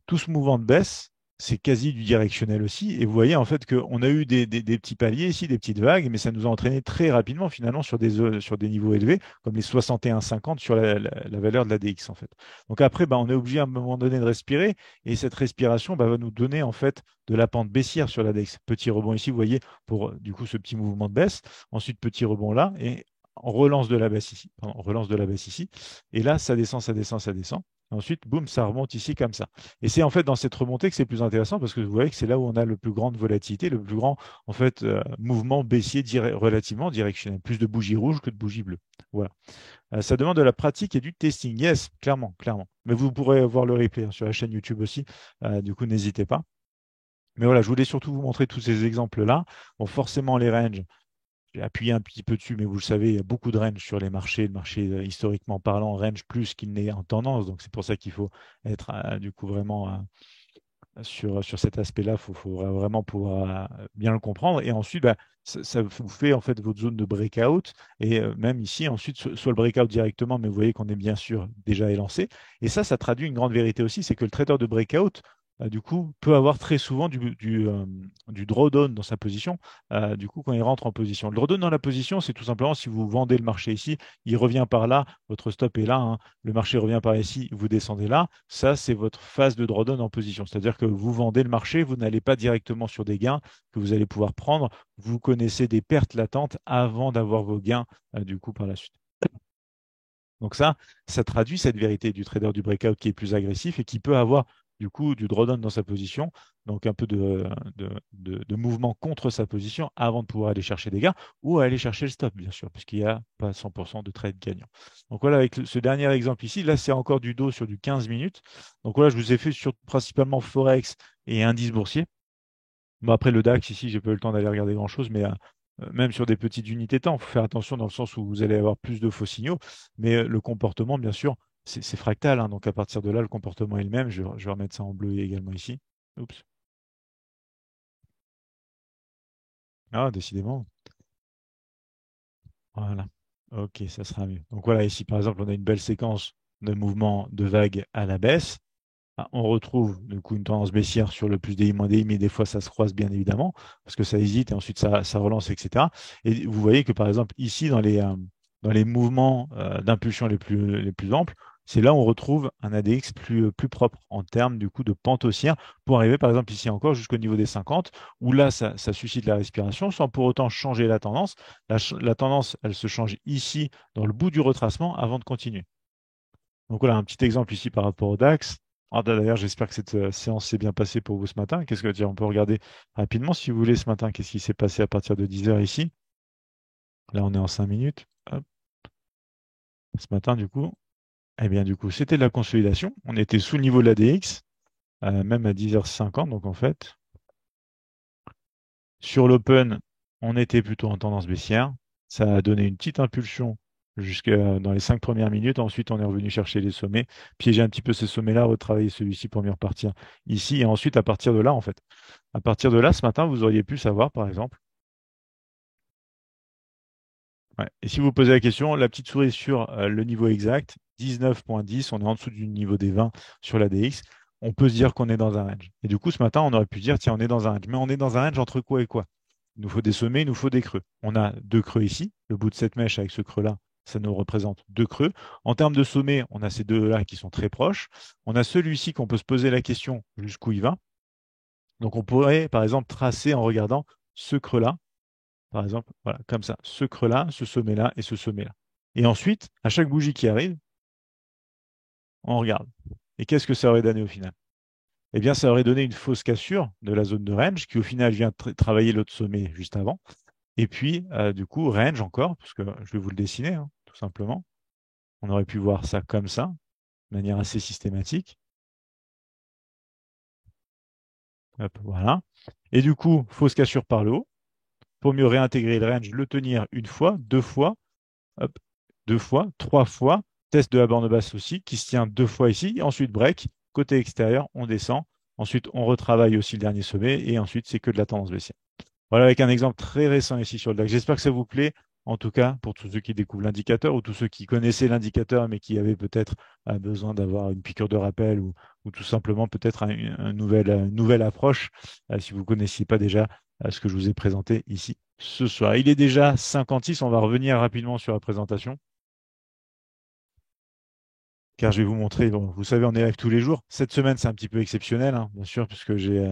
Tout ce mouvement de baisse, c'est quasi du directionnel aussi. Et vous voyez en fait qu'on a eu des petits paliers ici, des petites vagues, mais ça nous a entraîné très rapidement finalement sur des niveaux élevés, comme les 61,50 sur la valeur de la DX en fait. Donc après, bah, on est obligé à un moment donné de respirer, et cette respiration bah, va nous donner en fait de la pente baissière sur la DX. Petit rebond ici, vous voyez, pour du coup ce petit mouvement de baisse. Ensuite, petit rebond là, et on relance de la baisse ici. Pardon, on relance de la baisse ici. Et là, ça descend, ça descend, ça descend. Ensuite, boum, ça remonte ici comme ça. Et c'est en fait dans cette remontée que c'est plus intéressant parce que vous voyez que c'est là où on a le plus grande volatilité, le plus grand en fait mouvement baissier relativement directionnel, plus de bougies rouges que de bougies bleues. Voilà. Ça demande de la pratique et du testing. Yes, clairement, clairement. Mais vous pourrez voir le replay hein, sur la chaîne YouTube aussi. Du coup, n'hésitez pas. Mais voilà, je voulais surtout vous montrer tous ces exemples-là. Bon, forcément, les ranges, j'ai appuyé un petit peu dessus, mais vous le savez, il y a beaucoup de range sur les marchés. Le marché, historiquement parlant, range plus qu'il n'est en tendance. Donc, c'est pour ça qu'il faut être du coup vraiment sur cet aspect-là, faut vraiment pouvoir bien le comprendre. Et ensuite, bah, ça vous fait en fait votre zone de breakout. Et même ici, ensuite, soit le breakout directement, mais vous voyez qu'on est bien sûr déjà élancé. Et ça traduit une grande vérité aussi, c'est que le trader de breakout, du coup, peut avoir très souvent du drawdown dans sa position, du coup, quand il rentre en position. Le drawdown dans la position, c'est tout simplement si vous vendez le marché ici, il revient par là, votre stop est là, hein, le marché revient par ici, vous descendez là, ça c'est votre phase de drawdown en position. C'est-à-dire que vous vendez le marché, vous n'allez pas directement sur des gains que vous allez pouvoir prendre, vous connaissez des pertes latentes avant d'avoir vos gains du coup par la suite. Donc ça traduit cette vérité du trader du breakout qui est plus agressif et qui peut avoir du coup du drawdown dans sa position, donc un peu de mouvement contre sa position avant de pouvoir aller chercher des gains ou aller chercher le stop, bien sûr, puisqu'il n'y a pas 100% de trade gagnant. Donc voilà, avec ce dernier exemple ici, là c'est encore du dos sur du 15 minutes. Donc voilà, je vous ai fait sur principalement Forex et indice boursier. Bon, après le DAX, ici, j'ai pas eu le temps d'aller regarder grand-chose, mais même sur des petites unités temps, il faut faire attention dans le sens où vous allez avoir plus de faux signaux. Mais le comportement, bien sûr, c'est fractal, hein. Donc à partir de là, le comportement est le même. Je vais remettre ça en bleu également ici. Oups. Ah, décidément. Voilà. Ok, ça sera mieux. Donc voilà, ici, par exemple, on a une belle séquence de mouvements de vagues à la baisse. Ah, on retrouve du coup une tendance baissière sur le plus DI, moins DI, mais des fois ça se croise bien évidemment, parce que ça hésite et ensuite ça relance, etc. Et vous voyez que par exemple ici, dans les mouvements d'impulsion les plus amples, c'est là où on retrouve un ADX plus propre en termes du coup de pente haussière pour arriver par exemple ici encore jusqu'au niveau des 50, où là ça suscite la respiration sans pour autant changer la tendance. La tendance, elle se change ici dans le bout du retracement avant de continuer. Donc voilà, un petit exemple ici par rapport au DAX. Ah, d'ailleurs, j'espère que cette séance s'est bien passée pour vous ce matin. Qu'est-ce que dire? On peut regarder rapidement si vous voulez ce matin, qu'est-ce qui s'est passé à partir de 10 heures ici. Là, on est en 5 minutes. Hop. Ce matin, du coup, eh bien, du coup, c'était de la consolidation. On était sous le niveau de la DX, même à 10h50. Donc, en fait, sur l'open, on était plutôt en tendance baissière. Ça a donné une petite impulsion jusqu'à dans les 5 premières minutes. Ensuite, on est revenu chercher les sommets, piéger un petit peu ces sommets-là, retravailler celui-ci pour mieux repartir ici. Et ensuite, à partir de là, en fait, à partir de là, ce matin, vous auriez pu savoir, par exemple, ouais. Et si vous posez la question, la petite souris sur le niveau exact, 19,10, on est en dessous du niveau des 20 sur la DX. On peut se dire qu'on est dans un range. Et du coup, ce matin, on aurait pu dire, tiens, on est dans un range. Mais on est dans un range entre quoi et quoi? Il nous faut des sommets, il nous faut des creux. On a deux creux ici. Le bout de cette mèche avec ce creux-là, ça nous représente deux creux. En termes de sommet, on a ces deux-là qui sont très proches. On a celui-ci qu'on peut se poser la question jusqu'où il va. Donc on pourrait, par exemple, tracer en regardant ce creux-là, par exemple, voilà, comme ça, ce creux-là, ce sommet-là et ce sommet-là. Et ensuite, à chaque bougie qui arrive, on regarde. Et qu'est-ce que ça aurait donné au final? Eh bien, ça aurait donné une fausse cassure de la zone de range qui, au final, vient travailler l'autre sommet juste avant. Et puis, du coup, range encore, parce que je vais vous le dessiner, hein, tout simplement. On aurait pu voir ça comme ça, de manière assez systématique. Hop, voilà. Et du coup, fausse cassure par le haut. Pour mieux réintégrer le range, le tenir une fois, hop, deux fois, trois fois. Test de la borne basse aussi, qui se tient deux fois ici. Ensuite, break. Côté extérieur, on descend. Ensuite, on retravaille aussi le dernier sommet. Et ensuite, c'est que de la tendance baissière. Voilà, avec un exemple très récent ici sur le DAX. J'espère que ça vous plaît. En tout cas, pour tous ceux qui découvrent l'indicateur ou tous ceux qui connaissaient l'indicateur mais qui avaient peut-être besoin d'avoir une piqûre de rappel ou tout simplement peut-être une nouvelle approche, si vous ne connaissiez pas déjà ce que je vous ai présenté ici ce soir. Il est déjà 56, on va revenir rapidement sur la présentation car je vais vous montrer, bon, vous savez, on est live tous les jours. Cette semaine, c'est un petit peu exceptionnel, hein, bien sûr, puisque j'ai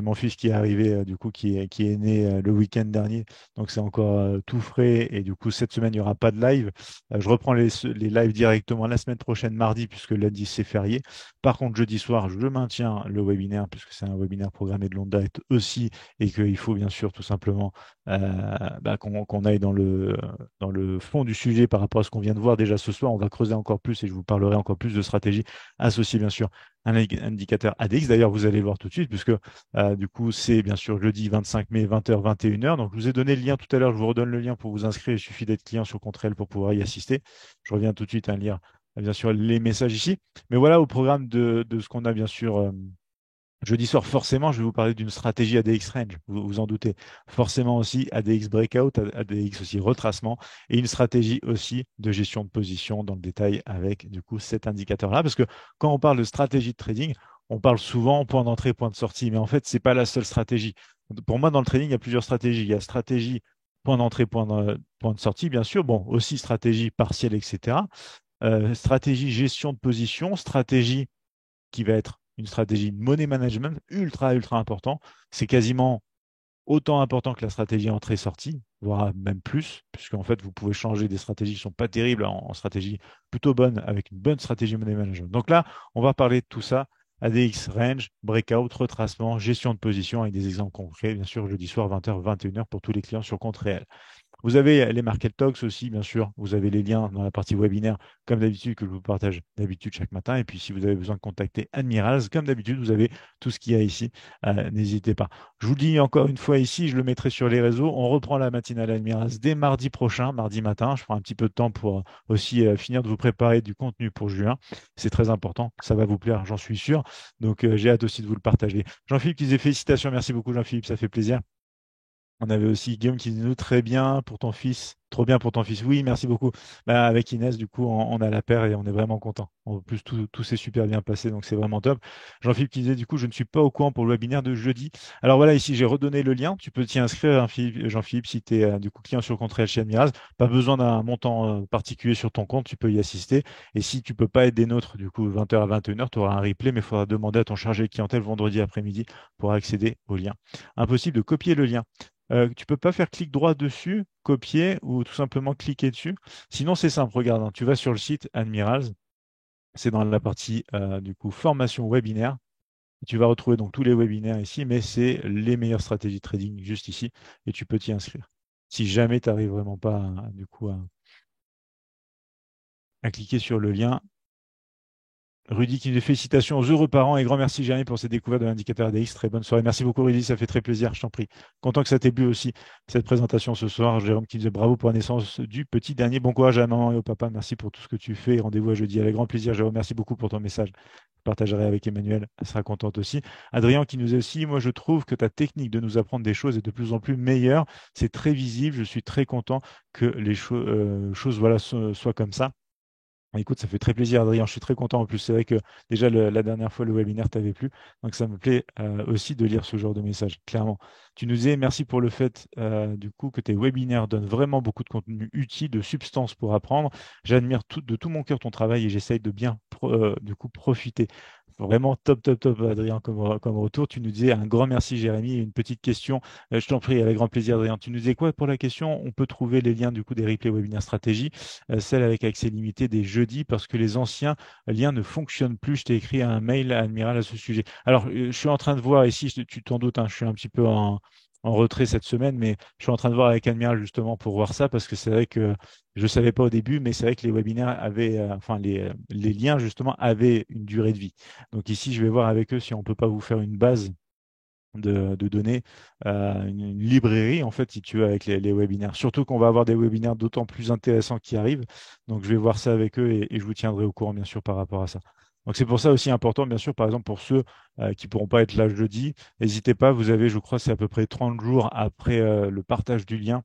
mon fils qui est arrivé, du coup, qui est né le week-end dernier. Donc, c'est encore tout frais. Et du coup, cette semaine, il n'y aura pas de live. Je reprends les lives directement la semaine prochaine, mardi, puisque lundi, c'est férié. Par contre, jeudi soir, je maintiens le webinaire, puisque c'est un webinaire programmé de longue date aussi, et qu'il faut bien sûr tout simplement qu'on aille dans le fond du sujet par rapport à ce qu'on vient de voir déjà ce soir. On va creuser encore plus et je vous parlerai encore plus de stratégie associée bien sûr à un indicateur ADX. D'ailleurs, vous allez le voir tout de suite puisque du coup, c'est bien sûr jeudi 25 mai 20h, 21h. Donc, je vous ai donné le lien tout à l'heure. Je vous redonne le lien pour vous inscrire. Il suffit d'être client sur Contrail pour pouvoir y assister. Je reviens tout de suite à lire bien sûr les messages ici. Mais voilà au programme de ce qu'on a bien sûr. Jeudi soir, forcément, je vais vous parler d'une stratégie ADX range, vous vous en doutez. Forcément aussi ADX breakout, ADX aussi retracement et une stratégie aussi de gestion de position dans le détail avec du coup cet indicateur-là. Parce que quand on parle de stratégie de trading, on parle souvent point d'entrée, point de sortie, mais en fait, ce n'est pas la seule stratégie. Pour moi, dans le trading, il y a plusieurs stratégies. Il y a stratégie point d'entrée, point de sortie, bien sûr. Bon, aussi stratégie partielle, etc. Stratégie gestion de position, stratégie qui va être une stratégie de money management ultra, ultra important. C'est quasiment autant important que la stratégie entrée-sortie, voire même plus, puisqu'en fait, vous pouvez changer des stratégies qui ne sont pas terribles en stratégie plutôt bonne avec une bonne stratégie money management. Donc là, on va parler de tout ça. ADX range, breakout, retracement, gestion de position avec des exemples concrets, bien sûr, jeudi soir, 20h, 21h pour tous les clients sur compte réel. Vous avez les Market Talks aussi, bien sûr. Vous avez les liens dans la partie webinaire, comme d'habitude, que je vous partage d'habitude chaque matin. Et puis, si vous avez besoin de contacter Admirals, comme d'habitude, vous avez tout ce qu'il y a ici. N'hésitez pas. Je vous le dis encore une fois ici, je le mettrai sur les réseaux. On reprend la matinale Admirals dès mardi prochain, mardi matin. Je prends un petit peu de temps pour aussi finir de vous préparer du contenu pour juin. C'est très important. Ça va vous plaire, j'en suis sûr. Donc, j'ai hâte aussi de vous le partager. Jean-Philippe qui disait félicitations. Merci beaucoup, Jean-Philippe. Ça fait plaisir. On avait aussi Guillaume qui dit nous très bien pour ton fils, trop bien pour ton fils. Oui, merci beaucoup. Bah, avec Inès, du coup, on a la paire et on est vraiment content. En plus, tout s'est super bien passé, donc c'est vraiment top. Jean-Philippe qui disait du coup, je ne suis pas au courant pour le webinaire de jeudi. Alors voilà, ici j'ai redonné le lien. Tu peux t'y inscrire, hein, Jean-Philippe, si tu es du coup client sur Contrail chez Admiral. Pas besoin d'un montant particulier sur ton compte, tu peux y assister. Et si tu peux pas être des nôtres, du coup, 20h à 21h, tu auras un replay, mais il faudra demander à ton chargé de clientèle vendredi après-midi pour accéder au lien. Impossible de copier le lien. Tu peux pas faire clic droit dessus, copier ou tout simplement cliquer dessus. Sinon, c'est simple. Regarde, hein, tu vas sur le site Admirals. C'est dans la partie du coup formation webinaire. Tu vas retrouver donc tous les webinaires ici, mais c'est les meilleures stratégies de trading juste ici et tu peux t'y inscrire. Si jamais tu n'arrives vraiment pas du coup à cliquer sur le lien, Rudy qui nous fait félicitations aux heureux parents et grand merci Jérémy pour cette découverte de l'indicateur ADX. Très bonne soirée. Merci beaucoup Rudy, ça fait très plaisir, je t'en prie. Content que ça t'ait plu aussi, cette présentation ce soir. Jérôme qui nous dit bravo pour la naissance du petit dernier. Bon courage à la maman et au papa. Merci pour tout ce que tu fais. Rendez-vous à jeudi avec grand plaisir. Jérôme, merci beaucoup pour ton message. Je partagerai avec Emmanuel, elle sera contente aussi. Adrien qui nous dit aussi, moi je trouve que ta technique de nous apprendre des choses est de plus en plus meilleure. C'est très visible. Je suis très content que les choses voilà, soient comme ça. Écoute, ça fait très plaisir, Adrien. Je suis très content. En plus, c'est vrai que déjà la dernière fois, le webinaire t'avait plu. Donc, ça me plaît aussi de lire ce genre de message, clairement. Tu nous disais merci pour le fait, du coup, que tes webinaires donnent vraiment beaucoup de contenu utile, de substance pour apprendre. J'admire de tout mon cœur ton travail et j'essaye de bien, du coup, profiter. Vraiment top, top, top, Adrien, comme retour. Tu nous disais un grand merci, Jérémy. Et une petite question, je t'en prie, avec grand plaisir, Adrien. Tu nous disais quoi pour la question? On peut trouver les liens, du coup, des replays webinaires stratégie, celle avec accès limité des jeudis, parce que les anciens liens ne fonctionnent plus. Je t'ai écrit un mail à Admiral à ce sujet. Alors, je suis en train de voir ici, tu t'en doutes, hein, je suis un petit peu en retrait cette semaine, mais je suis en train de voir avec Admiral justement pour voir ça, parce que c'est vrai que je ne savais pas au début, mais c'est vrai que les webinaires avaient, enfin les liens justement avaient une durée de vie. Donc ici, je vais voir avec eux si on ne peut pas vous faire une base de données, une librairie en fait, si tu veux, avec les webinaires. Surtout qu'on va avoir des webinaires d'autant plus intéressants qui arrivent. Donc je vais voir ça avec eux et je vous tiendrai au courant, bien sûr, par rapport à ça. Donc c'est pour ça aussi important, bien sûr, par exemple, pour ceux qui ne pourront pas être là jeudi, n'hésitez pas, vous avez, je crois, c'est à peu près 30 jours après le partage du lien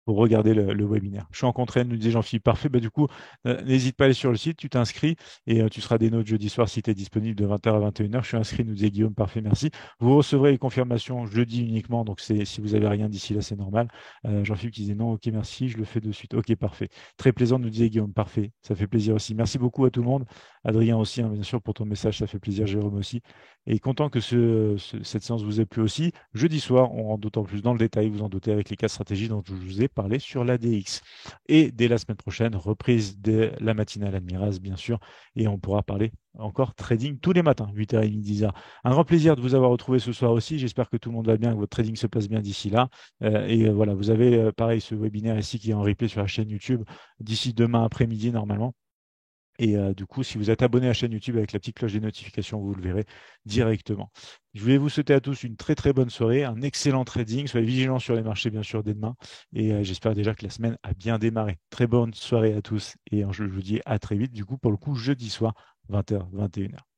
pour regarder le webinaire. Je suis en contrainte, nous disait Jean-Philippe. Parfait. Bah, du coup, n'hésite pas à aller sur le site, tu t'inscris et tu seras des notes jeudi soir si tu es disponible de 20h à 21h. Je suis inscrit, nous disait Guillaume. Parfait, merci. Vous recevrez les confirmations jeudi uniquement. Donc, si vous avez rien d'ici là, c'est normal. Jean-Philippe qui disait non, ok, merci, je le fais de suite. Ok, parfait. Très plaisant, nous disait Guillaume. Parfait. Ça fait plaisir aussi. Merci beaucoup à tout le monde. Adrien aussi, hein, bien sûr, pour ton message, ça fait plaisir. Jérôme aussi. Et content que cette séance vous ait plu aussi. Jeudi soir, on rentre d'autant plus dans le détail, vous en doutez, avec les 4 stratégies dont je vous ai parlé sur l'ADX. Et dès la semaine prochaine, reprise de la matinale Admiraz, bien sûr, et on pourra parler encore trading tous les matins, 8h30, 10h. Un grand plaisir de vous avoir retrouvé ce soir aussi. J'espère que tout le monde va bien, que votre trading se passe bien d'ici là. Voilà, vous avez pareil ce webinaire ici qui est en replay sur la chaîne YouTube d'ici demain après-midi normalement. Et du coup, si vous êtes abonné à la chaîne YouTube avec la petite cloche des notifications, vous le verrez directement. Je voulais vous souhaiter à tous une très très bonne soirée, un excellent trading. Soyez vigilants sur les marchés, bien sûr, dès demain. Et j'espère déjà que la semaine a bien démarré. Très bonne soirée à tous. Et je vous dis à très vite, du coup, pour le coup, jeudi soir, 20h, 21h.